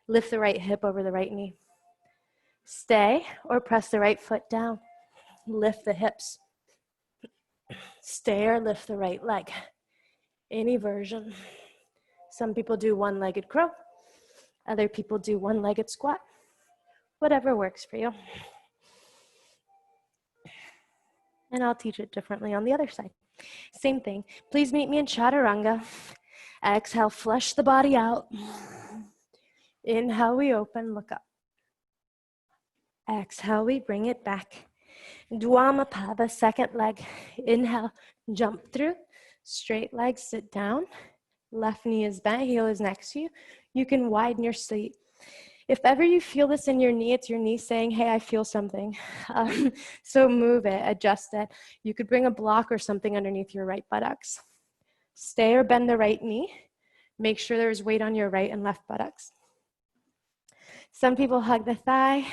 lift the right hip over the right knee. Stay or press the right foot down. Lift the hips. Stay or lift the right leg. Any version. Some people do one-legged crow. Other people do one-legged squat. Whatever works for you. And I'll teach it differently on the other side. Same thing. Please meet me in Chaturanga. Exhale, flush the body out. Inhale, we open, look up. Exhale, we bring it back. Dwamapada, second leg. Inhale, jump through. Straight leg, sit down. Left knee is bent, heel is next to you. You can widen your seat. If ever you feel this in your knee, it's your knee saying, hey, I feel something. So move it, adjust it. You could bring a block or something underneath your right buttocks. Stay or bend the right knee. Make sure there's weight on your right and left buttocks. Some people hug the thigh,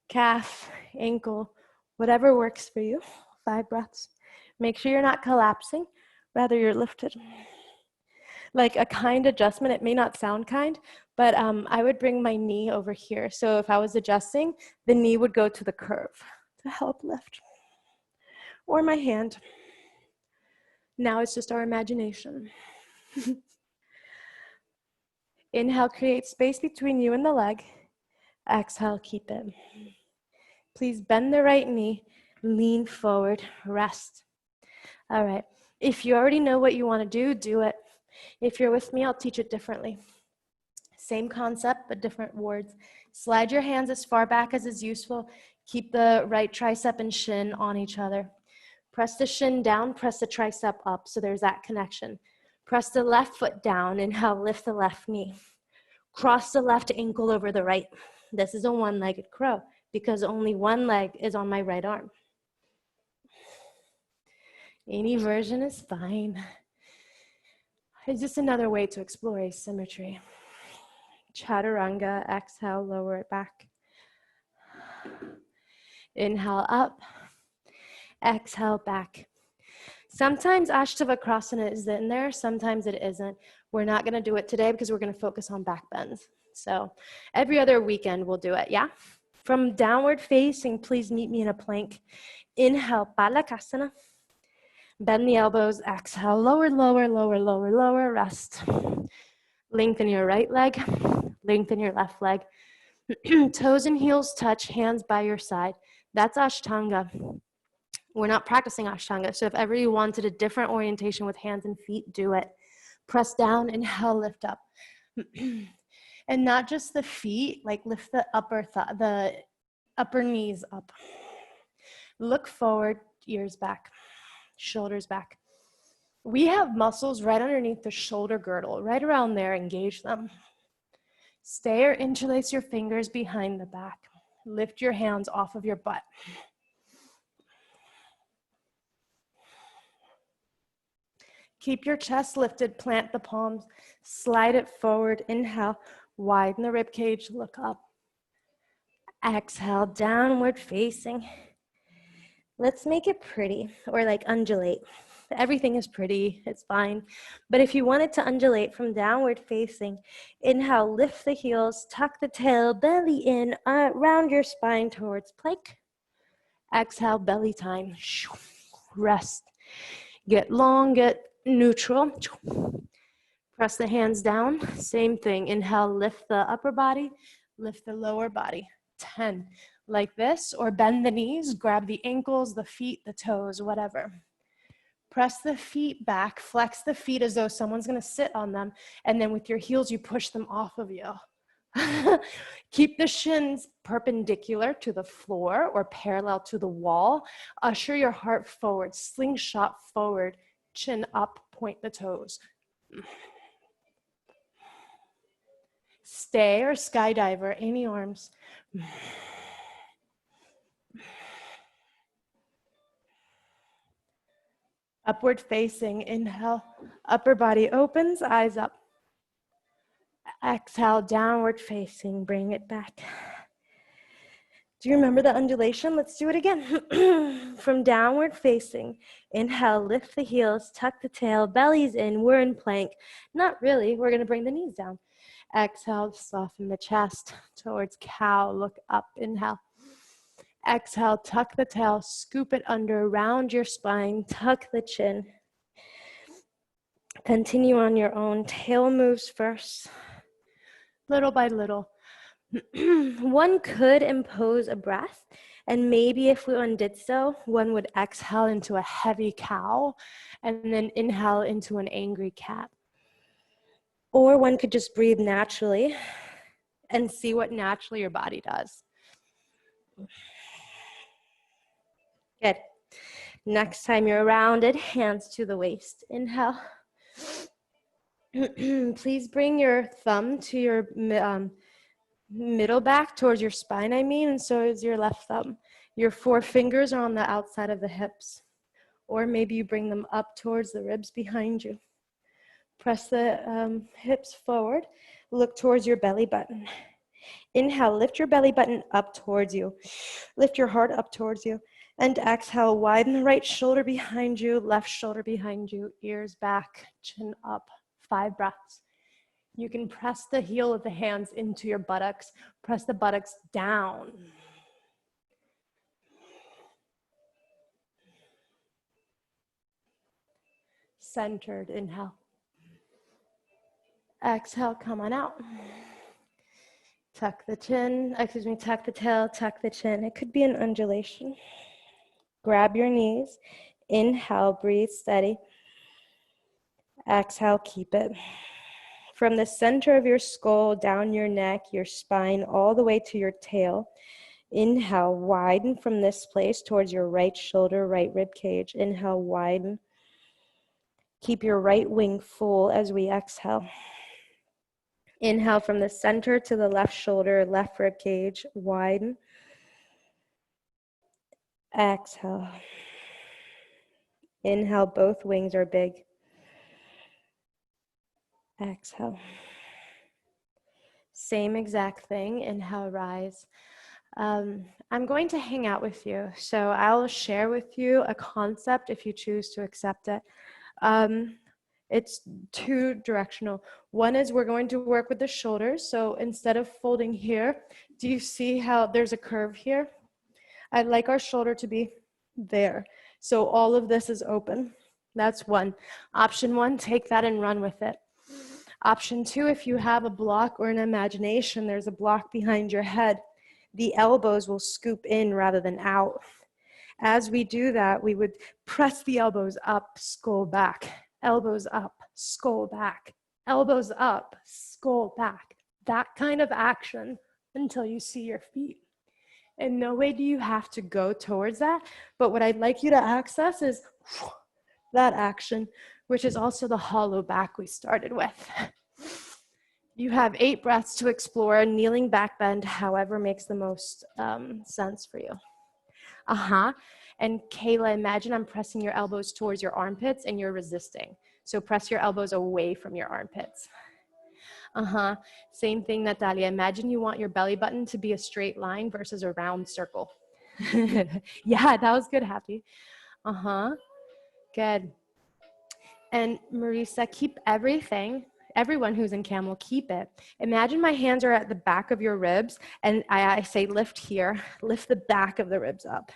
calf, ankle, whatever works for you. 5 breaths. Make sure you're not collapsing, rather you're lifted. Like a kind adjustment, it may not sound kind, but I would bring my knee over here. So if I was adjusting, the knee would go to the curve to help lift. Or my hand. Now it's just our imagination. Inhale, create space between you and the leg. Exhale, keep it. Please bend the right knee, lean forward, rest. All right. If you already know what you want to do, do it. If you're with me, I'll teach it differently. Same concept, but different words. Slide your hands as far back as is useful. Keep the right tricep and shin on each other. Press the shin down, press the tricep up, so there's that connection. Press the left foot down, inhale, lift the left knee. Cross the left ankle over the right. This is a one-legged crow because only one leg is on my right arm. Any version is fine. It's just another way to explore asymmetry. Chaturanga, exhale, lower it back. Inhale up, exhale back. Sometimes Ashtavakrasana is in there, sometimes it isn't. We're not gonna do it today because we're gonna focus on back bends. So every other weekend we'll do it, yeah? From downward facing, please meet me in a plank. Inhale, Balakasana. Bend the elbows, exhale, lower, lower, lower, lower, lower, rest. Lengthen your right leg, lengthen your left leg. Toes and heels touch, hands by your side. That's Ashtanga. We're not practicing Ashtanga, so if ever you wanted a different orientation with hands and feet, do it. Press down, inhale, lift up. And not just the feet, like lift the upper knees up. Look forward, ears back, shoulders back. We have muscles right underneath the shoulder girdle, right around there, engage them. Stay or interlace your fingers behind the back. Lift your hands off of your butt. Keep your chest lifted, plant the palms, slide it forward, inhale, widen the rib cage, look up. Exhale, downward facing. Let's make it pretty, or like undulate. Everything is pretty, it's fine. But if you want it to undulate from downward facing, inhale, lift the heels, tuck the tail, belly in, round your spine towards plank. Exhale, belly time, rest. Get long, get neutral. Press the hands down, same thing. Inhale, lift the upper body, lift the lower body. 10, like this, or bend the knees, grab the ankles, the feet, the toes, whatever. Press the feet back, flex the feet as though someone's gonna sit on them, and then with your heels, you push them off of you. Keep the shins perpendicular to the floor or parallel to the wall. Usher your heart forward, slingshot forward, chin up, point the toes. Stay or skydiver, any arms. Upward facing, inhale, upper body opens, eyes up. Exhale, downward facing, bring it back. Do you remember the undulation? Let's do it again. From downward facing, inhale, lift the heels, tuck the tail, belly's in, we're in plank. Not really, we're gonna bring the knees down. Exhale, soften the chest towards cow, look up, inhale. Exhale, tuck the tail, scoop it under, round your spine, tuck the chin. Continue on your own, tail moves first, little by little. One could impose a breath, and maybe if one did so, one would exhale into a heavy cow, and then inhale into an angry cat. Or one could just breathe naturally and see what naturally your body does. Good. Next time you're rounded, hands to the waist. Inhale. Please bring your thumb to your middle back towards your spine, and so is your left thumb. Your 4 fingers are on the outside of the hips, or maybe you bring them up towards the ribs behind you. Press the hips forward, look towards your belly button. Inhale, lift your belly button up towards you. Lift your heart up towards you. And exhale, widen the right shoulder behind you, left shoulder behind you, ears back, chin up. 5 breaths. You can press the heel of the hands into your buttocks. Press the buttocks down. Centered, inhale. Exhale, come on out. Tuck the chin, tuck the tail, tuck the chin. It could be an undulation. Grab your knees. Inhale, breathe steady. Exhale, keep it. From the center of your skull, down your neck, your spine, all the way to your tail. Inhale, widen from this place towards your right shoulder, right rib cage. Inhale, widen. Keep your right wing full as we exhale. Inhale from the center to the left shoulder, left rib cage, widen. Exhale. Inhale, both wings are big. Exhale. Same exact thing. Inhale, rise. I'm going to hang out with you. So I'll share with you a concept if you choose to accept it. It's two directional. One is we're going to work with the shoulders. So instead of folding here, do you see how there's a curve here? I'd like our shoulder to be there. So all of this is open. That's one. Option one, take that and run with it. Option two, if you have a block or an imagination, there's a block behind your head, the elbows will scoop in rather than out. As we do that, we would press the elbows up, skull back, elbows up, skull back, elbows up, skull back. That kind of action until you see your feet. In no way do you have to go towards that, but what I'd like you to access is that action, which is also the hollow back we started with. You have 8 breaths to explore, kneeling back bend, however makes the most sense for you. And Kayla, imagine I'm pressing your elbows towards your armpits and you're resisting. So press your elbows away from your armpits. Same thing, Natalia. Imagine you want your belly button to be a straight line versus a round circle. Yeah, that was good, Happy. Good. And Marisa, keep everyone who's in camel, keep it. Imagine my hands are at the back of your ribs, and I say lift here, lift the back of the ribs up,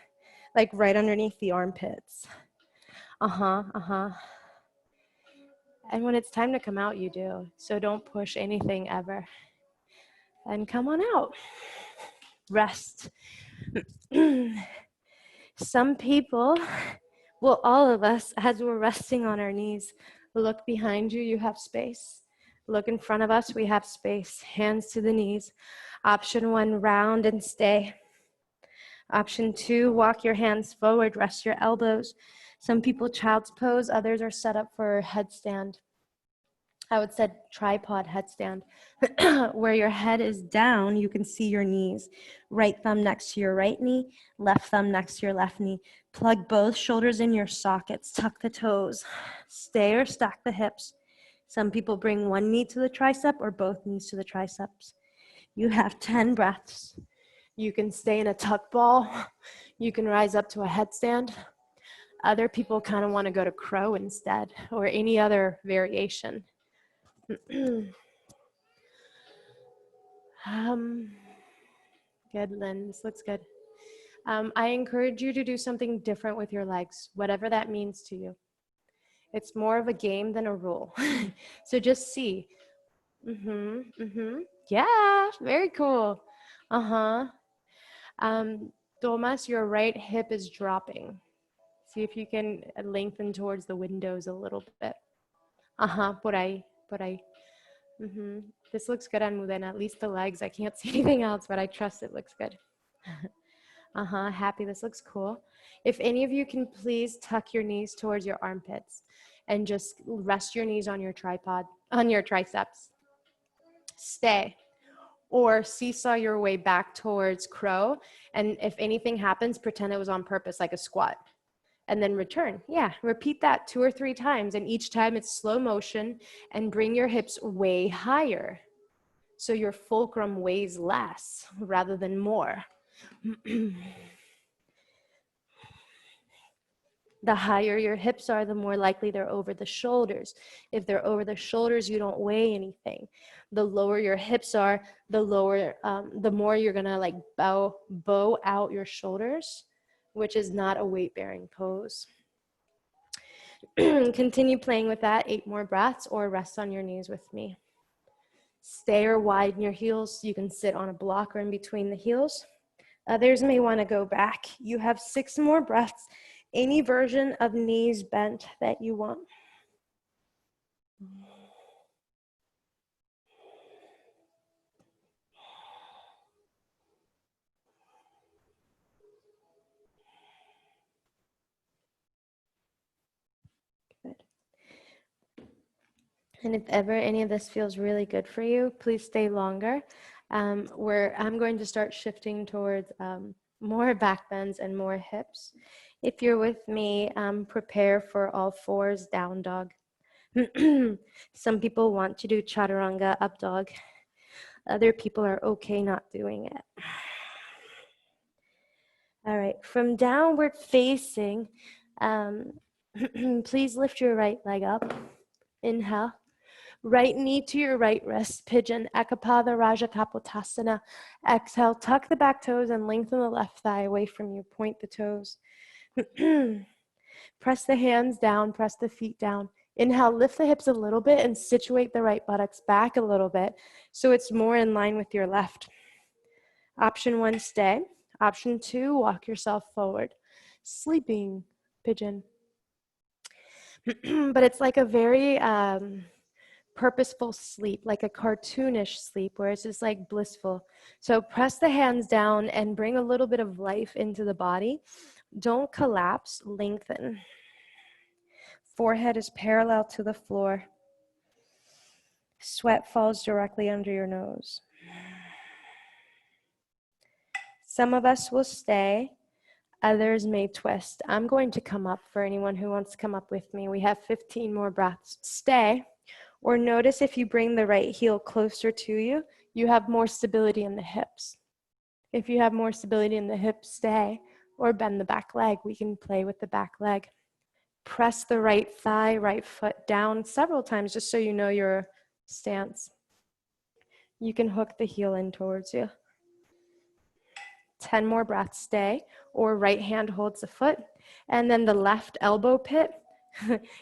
like right underneath the armpits. And when it's time to come out, you do. So don't push anything ever. And come on out. Rest. Some people, well, all of us, as we're resting on our knees, look behind you, you have space. Look in front of us, we have space. Hands to the knees. Option 1, round and stay. Option 2, walk your hands forward, rest your elbows. Some people child's pose, others are set up for headstand. I would say tripod headstand, where your head is down, you can see your knees. Right thumb next to your right knee, left thumb next to your left knee. Plug both shoulders in your sockets, tuck the toes. Stay or stack the hips. Some people bring one knee to the tricep or both knees to the triceps. You have 10 breaths. You can stay in a tuck ball. You can rise up to a headstand. Other people kind of want to go to crow instead, or any other variation. Good, Lynn, this looks good. I encourage you to do something different with your legs, whatever that means to you. It's more of a game than a rule. So just see. Yeah, very cool. Thomas, your right hip is dropping. See if you can lengthen towards the windows a little bit. Por ahí. This looks good on Mudena, at least the legs. I can't see anything else, but I trust it looks good. Happy, this looks cool. If any of you can please tuck your knees towards your armpits and just rest your knees on your tripod, on your triceps. Stay. Or seesaw your way back towards crow. And if anything happens, pretend it was on purpose, like a squat. And then return. Yeah, repeat that 2 or 3 times. And each time it's slow motion and bring your hips way higher. So your fulcrum weighs less rather than more. The higher your hips are, the more likely they're over the shoulders. If they're over the shoulders, you don't weigh anything. The lower your hips are, the more you're gonna like bow out your shoulders, which is not a weight-bearing pose. Continue playing with that, 8 more breaths, or rest on your knees with me. stay or widen your heels. You can sit on a block or in between the heels. Others may want to go back. You have 6 more breaths, any version of knees bent that you want. Good. And if ever any of this feels really good for you, please stay longer. Where I'm going to start shifting towards more back bends and more hips. If you're with me, prepare for all fours, down dog. Some people want to do Chaturanga, up dog. Other people are okay not doing it. All right, from downward facing, please lift your right leg up. Inhale. Right knee to your right wrist, pigeon, Ekapada Raja Kapotasana. Exhale, tuck the back toes and lengthen the left thigh away from you. Point the toes. Press the hands down, press the feet down. Inhale, lift the hips a little bit and situate the right buttocks back a little bit so it's more in line with your left. Option 1, stay. Option 2, walk yourself forward. Sleeping pigeon. But it's like a very purposeful sleep, like a cartoonish sleep where it's just like blissful. So press the hands down and bring a little bit of life into the body. Don't collapse, lengthen. Forehead is parallel to the floor. Sweat falls directly under your nose. Some of us will stay, others may twist. I'm going to come up for anyone who wants to come up with me. We have 15 more breaths. Stay, or notice if you bring the right heel closer to you, you have more stability in the hips. If you have more stability in the hips, stay, or bend the back leg. We can play with the back leg. Press the right thigh, right foot down several times just so you know your stance. You can hook the heel in towards you. 10 more breaths, stay, or right hand holds the foot, and then the left elbow pit,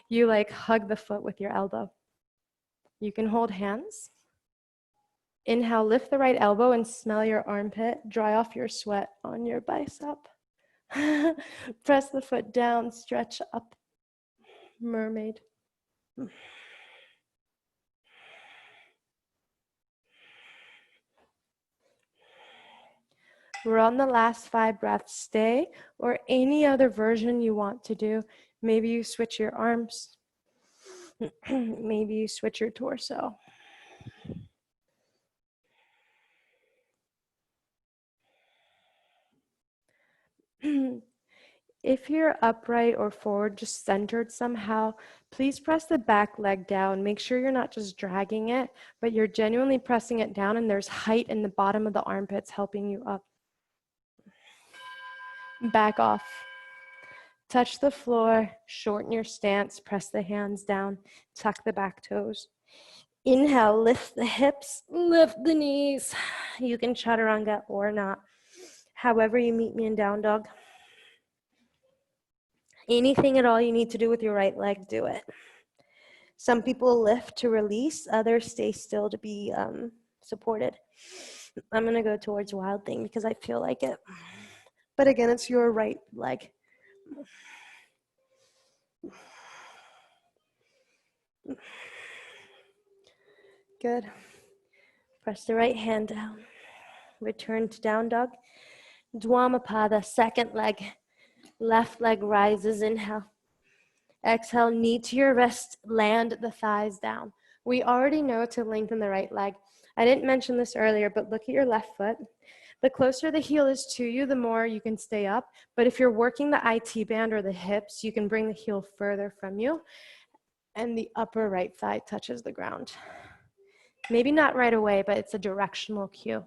you like hug the foot with your elbow. You can hold hands. Inhale, lift the right elbow and smell your armpit. Dry off your sweat on your bicep. Press the foot down, stretch up. Mermaid. We're on the last 5 breaths. Stay, or any other version you want to do. Maybe you switch your arms. Maybe you switch your torso. If you're upright or forward, just centered somehow, please press the back leg down. Make sure you're not just dragging it, but you're genuinely pressing it down, and there's height in the bottom of the armpits helping you up. Back off. Touch the floor, shorten your stance, press the hands down, tuck the back toes. Inhale, lift the hips, lift the knees. You can chaturanga or not. However you meet me in down dog. Anything at all you need to do with your right leg, do it. Some people lift to release, others stay still to be supported. I'm gonna go towards wild thing because I feel like it. But again, it's your right leg. Good. Press the right hand down. Return to down dog. Dwamapada, second leg. Left leg rises, inhale. Exhale, knee to your wrist, land the thighs down. We already know to lengthen the right leg. I didn't mention this earlier, but look at your left foot. The closer the heel is to you, the more you can stay up. But if you're working the IT band or the hips, you can bring the heel further from you, and the upper right thigh touches the ground. Maybe not right away, but it's a directional cue.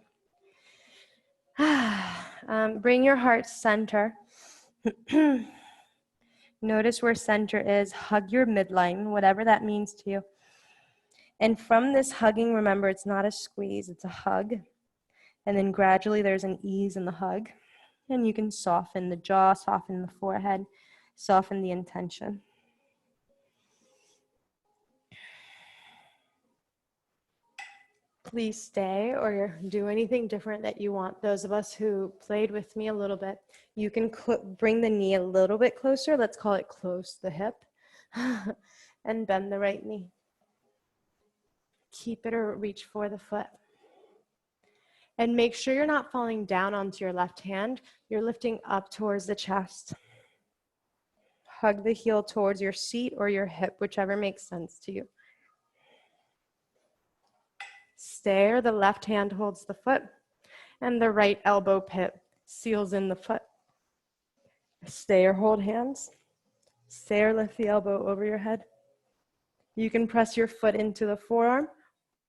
Bring your heart center. Notice where center is. Hug your midline, whatever that means to you. And from this hugging, remember, it's not a squeeze, it's a hug. And then gradually there's an ease in the hug. And you can soften the jaw, soften the forehead, soften the intention. please stay or do anything different that you want. Those of us who played with me a little bit, you can bring the knee a little bit closer. Let's call it close the hip and bend the right knee. Keep it or reach for the foot. And make sure you're not falling down onto your left hand. You're lifting up towards the chest. Hug the heel towards your seat or your hip, whichever makes sense to you. Stay, or the left hand holds the foot, and the right elbow pit seals in the foot. Stay or hold hands. Stay or lift the elbow over your head. You can press your foot into the forearm.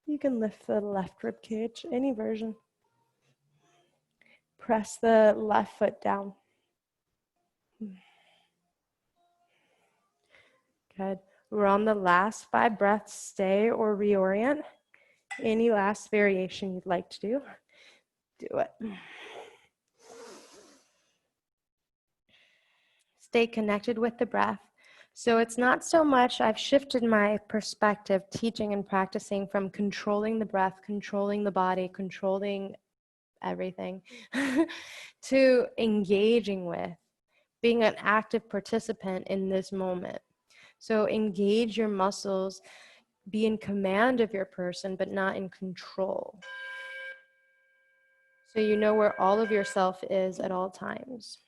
You can lift the left rib cage, any version. Press the left foot down. Good. We're on the last 5 breaths. Stay or reorient. Any last variation you'd like to do, do it. Stay connected with the breath. So it's not so much, I've shifted my perspective teaching and practicing from controlling the breath, controlling the body, controlling everything, to engaging with, being an active participant in this moment. So engage your muscles, be in command of your person, but not in control. So you know where all of yourself is at all times.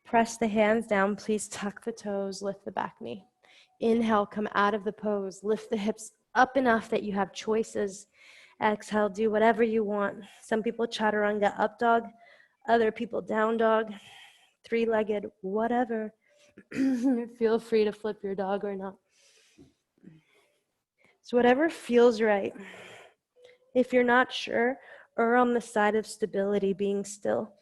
Press the hands down. Please tuck the toes, lift the back knee. Inhale, come out of the pose. Lift the hips up enough that you have choices. Exhale, do whatever you want. Some people chaturanga up dog, other people down dog, 3-legged, whatever. Feel free to flip your dog or not. So whatever feels right. If you're not sure, err on the side of stability, being still.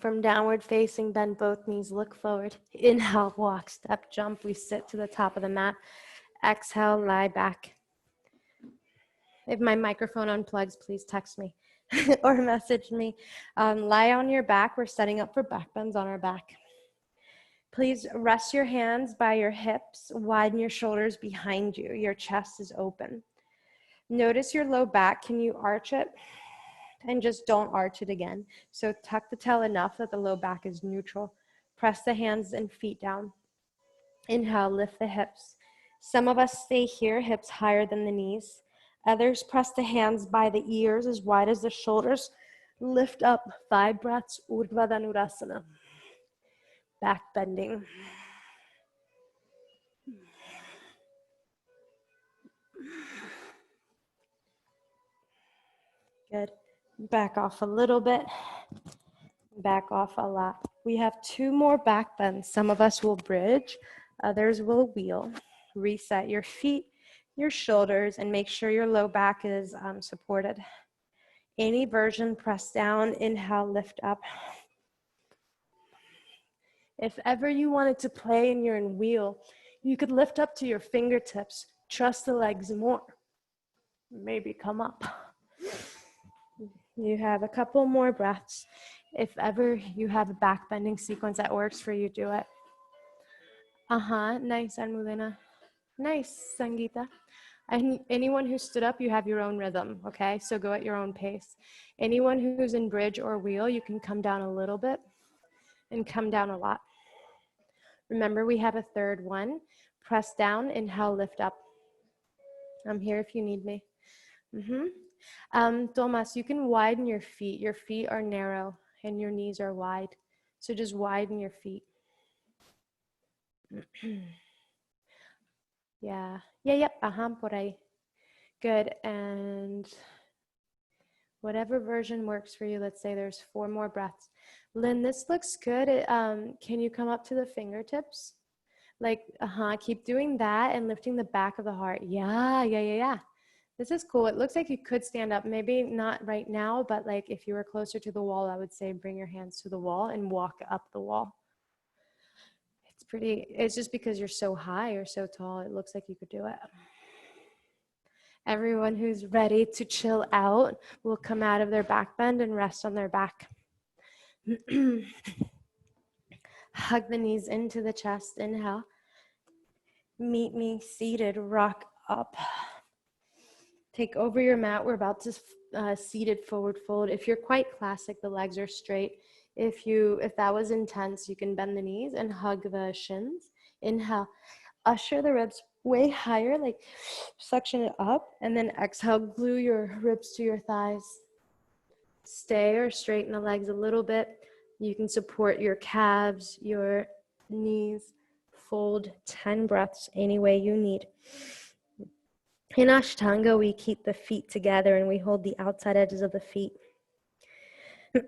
From downward facing, bend both knees, look forward. Inhale, walk, step, jump. We sit to the top of the mat. Exhale, lie back. If my microphone unplugs, please text me or message me. Lie on your back. We're setting up for back bends on our back. Please rest your hands by your hips. Widen your shoulders behind you. Your chest is open. Notice your low back. Can you arch it? And just don't arch it again. So tuck the tail enough that the low back is neutral. Press the hands and feet down. Inhale, lift the hips. Some of us stay here, hips higher than the knees. Others press the hands by the ears as wide as the shoulders. Lift up, 5 breaths, Urdhva Dhanurasana. Back bending. Good. Back off a little bit. Back off a lot. We have 2 more back bends. Some of us will bridge, others will wheel. Reset your feet, your shoulders, and make sure your low back is supported. Any version, press down, inhale, lift up. If ever you wanted to play and you're in wheel, you could lift up to your fingertips, trust the legs more, maybe come up. You have a couple more breaths. If ever you have a back bending sequence that works for you, do it. Nice, Anmulina. Nice, Sangeeta. And anyone who stood up, you have your own rhythm, okay? So go at your own pace. Anyone who's in bridge or wheel, you can come down a little bit and come down a lot. Remember, we have a 3rd one. Press down, inhale, lift up. I'm here if you need me. Thomas, you can widen your feet. Your feet are narrow and your knees are wide. So just widen your feet. Por ahí. Good, and whatever version works for you. Let's say there's 4 more breaths. Lynn, this looks good. Can you come up to the fingertips? Keep doing that and lifting the back of the heart. Yeah. This is cool. It looks like you could stand up. Maybe not right now, but like if you were closer to the wall, I would say bring your hands to the wall and walk up the wall. It's just because you're so high or so tall, it looks like you could do it. Everyone who's ready to chill out will come out of their back bend and rest on their back. Hug the knees into the chest. Inhale. Meet me seated, rock up. Take over your mat. We're about to seated forward fold. If you're quite classic, the legs are straight. If that was intense, you can bend the knees and hug the shins. Inhale, usher the ribs way higher, like suction it up, and then exhale, glue your ribs to your thighs. Stay or straighten the legs a little bit. You can support your calves, your knees. Fold 10 breaths any way you need. In Ashtanga, we keep the feet together and we hold the outside edges of the feet.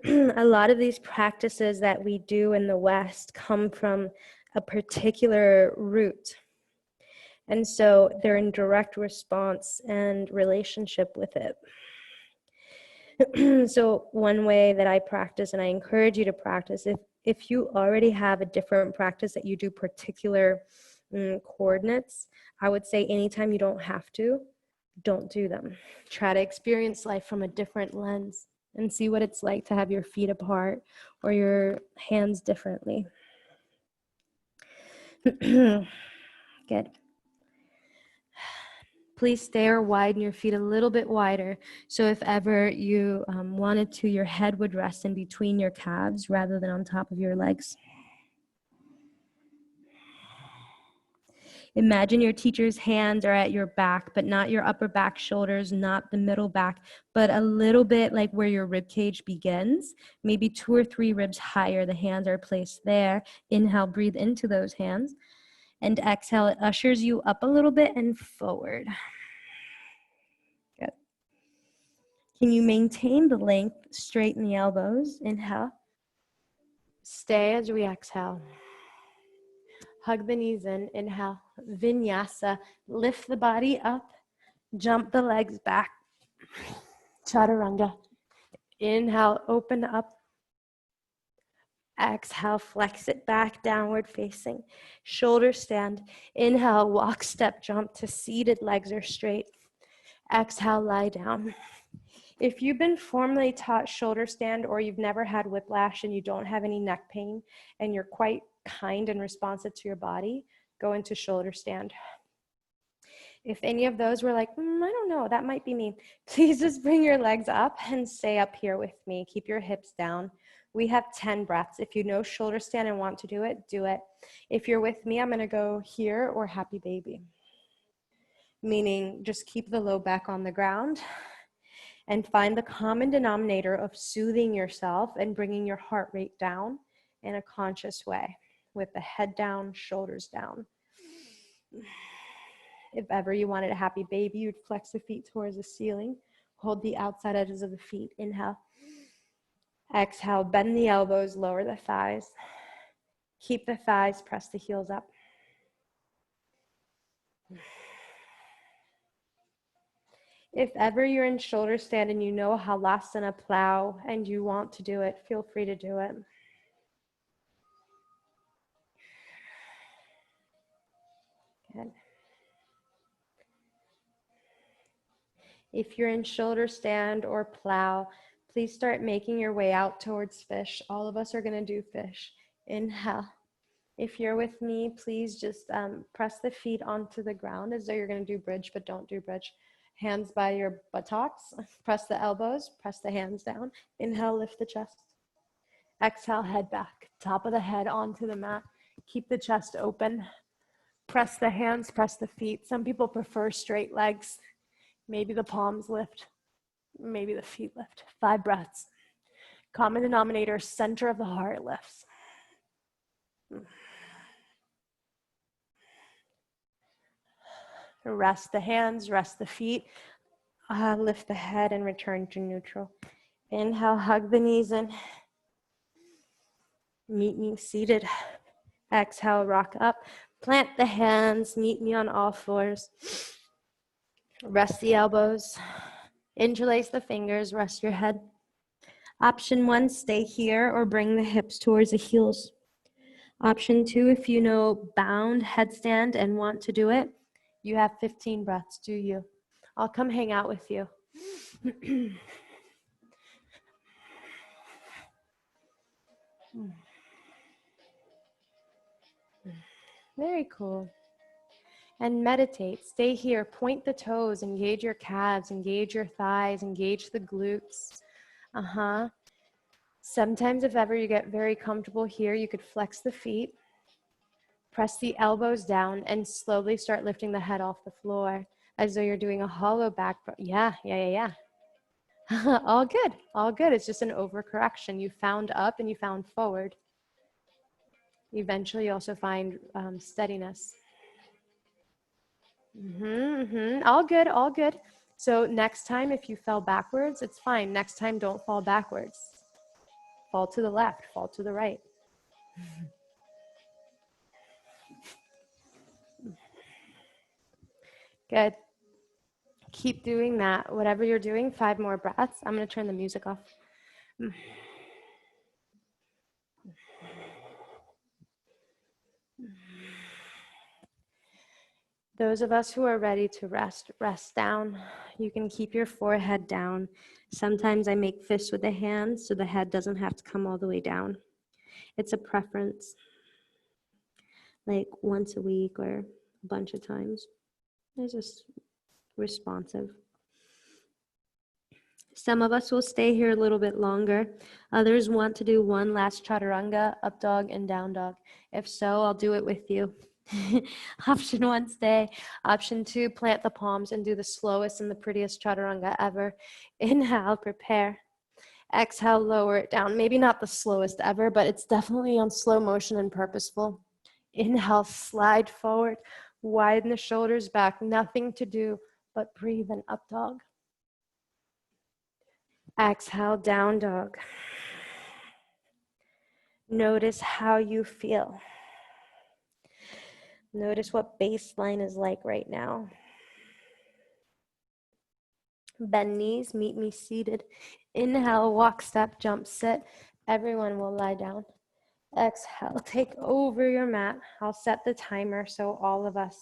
A lot of these practices that we do in the West come from a particular root. And so they're in direct response and relationship with it. So one way that I practice, and I encourage you to practice, if you already have a different practice that you do particular coordinates, I would say anytime you don't have to, don't do them. Try to experience life from a different lens and see what it's like to have your feet apart or your hands differently. Good. Please stay or widen your feet a little bit wider. So if ever you wanted to, your head would rest in between your calves rather than on top of your legs. Imagine your teacher's hands are at your back, but not your upper back, shoulders, not the middle back, but a little bit like where your rib cage begins, maybe 2 or 3 ribs higher. The hands are placed there. Inhale, breathe into those hands. And exhale, it ushers you up a little bit and forward. Good. Can you maintain the length? Straighten the elbows. Inhale. Stay as we exhale. Hug the knees in. Inhale. Vinyasa. Lift the body up. Jump the legs back. Chaturanga. Inhale. Open up. Exhale. Flex it back. Downward facing. Shoulder stand. Inhale. Walk, step, jump to seated. Legs are straight. Exhale. Lie down. If you've been formally taught shoulder stand or you've never had whiplash and you don't have any neck pain and you're quite kind and responsive to your body, go into shoulder stand. If any of those were like, I don't know, that might be me, please just bring your legs up and stay up here with me. Keep your hips down. We have 10 breaths. If you know shoulder stand and want to do it, do it. If you're with me, I'm going to go here or happy baby, meaning just keep the low back on the ground. And find the common denominator of soothing yourself and bringing your heart rate down in a conscious way with the head down, shoulders down. If ever you wanted a happy baby, you'd flex the feet towards the ceiling. Hold the outside edges of the feet. Inhale. Exhale, bend the elbows, lower the thighs. Keep the thighs, press the heels up. If ever you're in shoulder stand and you know Halasana plow and you want to do it, feel free to do it. Good. If you're in shoulder stand or plow, please start making your way out towards fish. All of us are going to do fish. Inhale. If you're with me, please just press the feet onto the ground as though you're going to do bridge, but don't do bridge. Hands by your buttocks. Press the elbows. Press the hands down. Inhale, lift the chest. Exhale, head back. Top of the head onto the mat. Keep the chest open. Press the hands, press the feet. Some people prefer straight legs. Maybe the palms lift. Maybe the feet lift. 5 breaths. Common denominator, center of the heart lifts. Rest the hands, rest the feet. Lift the head and return to neutral. Inhale, hug the knees in. Meet me seated. Exhale, rock up. Plant the hands, meet me on all fours. Rest the elbows. Interlace the fingers, rest your head. Option 1, stay here or bring the hips towards the heels. Option 2, if you know bound headstand and want to do it, you have 15 breaths, do you? I'll come hang out with you. Very cool. And meditate. Stay here. Point the toes. Engage your calves. Engage your thighs. Engage the glutes. Sometimes, if ever you get very comfortable here, you could flex the feet. Press the elbows down and slowly start lifting the head off the floor as though you're doing a hollow back. Yeah. All good. All good. It's just an overcorrection. You found up and you found forward. Eventually, you also find steadiness. All good. All good. So next time, if you fell backwards, it's fine. Next time, don't fall backwards. Fall to the left. Fall to the right. Good. Keep doing that. Whatever you're doing, 5 more breaths. I'm going to turn the music off. Those of us who are ready to rest, rest down. You can keep your forehead down. Sometimes I make fists with the hands so the head doesn't have to come all the way down. It's a preference, like once a week or a bunch of times. It's just responsive. Some of us will stay here a little bit longer. Others want to do one last chaturanga, up dog and down dog. If so, I'll do it with you. Option 1, stay. Option 2, plant the palms and do the slowest and the prettiest chaturanga ever. Inhale, prepare. Exhale, lower it down. Maybe not the slowest ever, but it's definitely on slow motion and purposeful. Inhale, slide forward, widen the shoulders back. Nothing to do but breathe and up dog. Exhale, down dog. Notice how you feel. Notice what baseline is like right now. Bend knees, meet me seated. Inhale, walk, step, jump, sit. Everyone will lie down. Exhale, take over your mat. I'll set the timer so all of us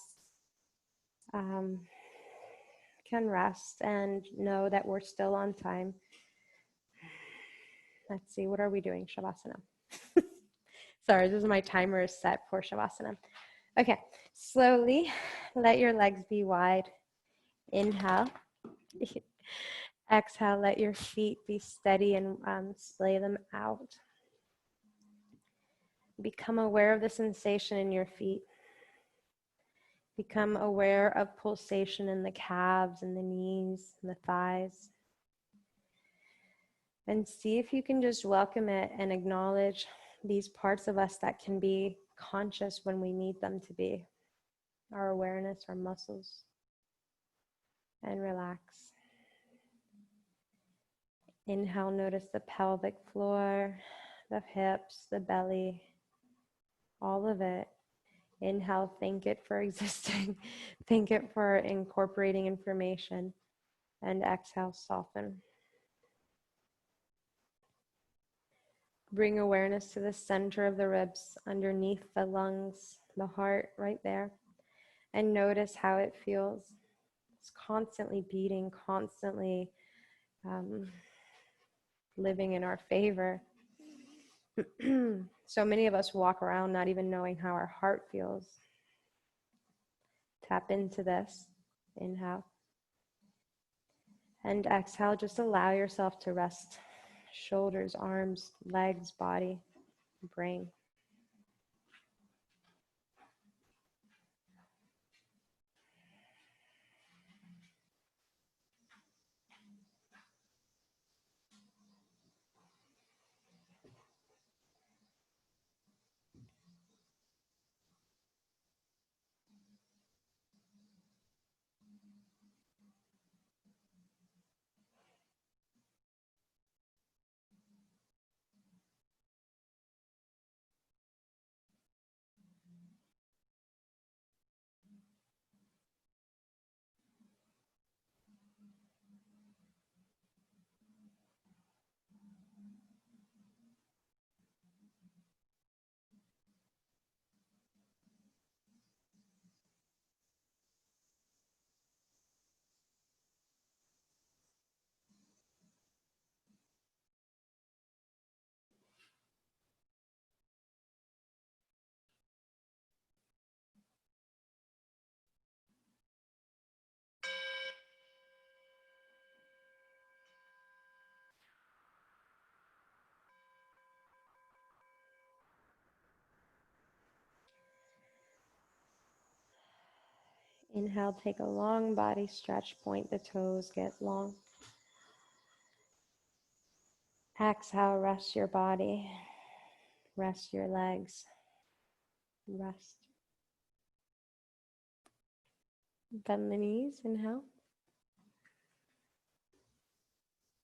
can rest and know that we're still on time. Let's see, what are we doing? Shavasana. Sorry, this is my timer is set for Shavasana. Okay, slowly let your legs be wide. Inhale. Exhale, let your feet be steady and splay them out. Become aware of the sensation in your feet. Become aware of pulsation in the calves and the knees and the thighs. And see if you can just welcome it and acknowledge these parts of us that can be conscious when we need them to be. Our awareness, our muscles. And relax. Inhale, notice the pelvic floor, the hips, the belly, all of it. Inhale, thank it for existing. Thank it for incorporating information. And exhale, soften. Bring awareness to the center of the ribs, underneath the lungs, the heart, right there. And notice how it feels. It's constantly beating, constantly living in our favor. So many of us walk around not even knowing how our heart feels. Tap into this. Inhale. And exhale, just allow yourself to rest. Shoulders, arms, legs, body, brain. Inhale, take a long body stretch, point the toes, get long. Exhale, rest your body, rest your legs, rest. Bend the knees, inhale.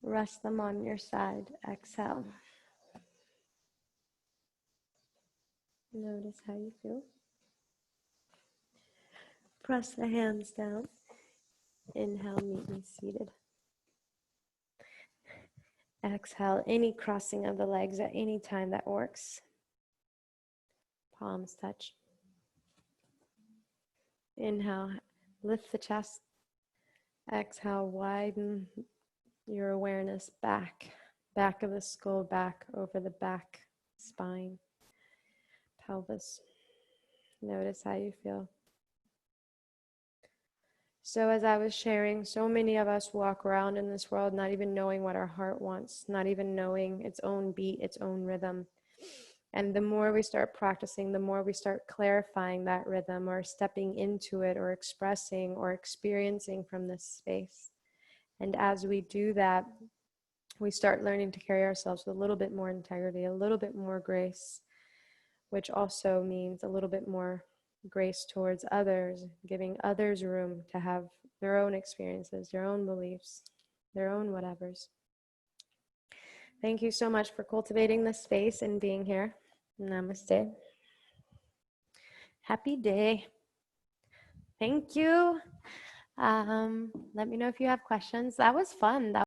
Rest them on your side, exhale. Notice how you feel. Press the hands down. Inhale, meet me seated. Exhale, any crossing of the legs at any time that works. Palms touch. Inhale, lift the chest. Exhale, widen your awareness back of the skull, back over the back, spine, pelvis. Notice how you feel. So as I was sharing, so many of us walk around in this world not even knowing what our heart wants, not even knowing its own beat, its own rhythm. And the more we start practicing, the more we start clarifying that rhythm or stepping into it or expressing or experiencing from this space. And as we do that, we start learning to carry ourselves with a little bit more integrity, a little bit more grace, which also means a little bit more grace towards others, giving others room to have their own experiences, their own beliefs, their own whatevers. Thank you so much for cultivating this space and being here. Namaste. Happy day. Thank you. Let me know if you have questions. That was fun.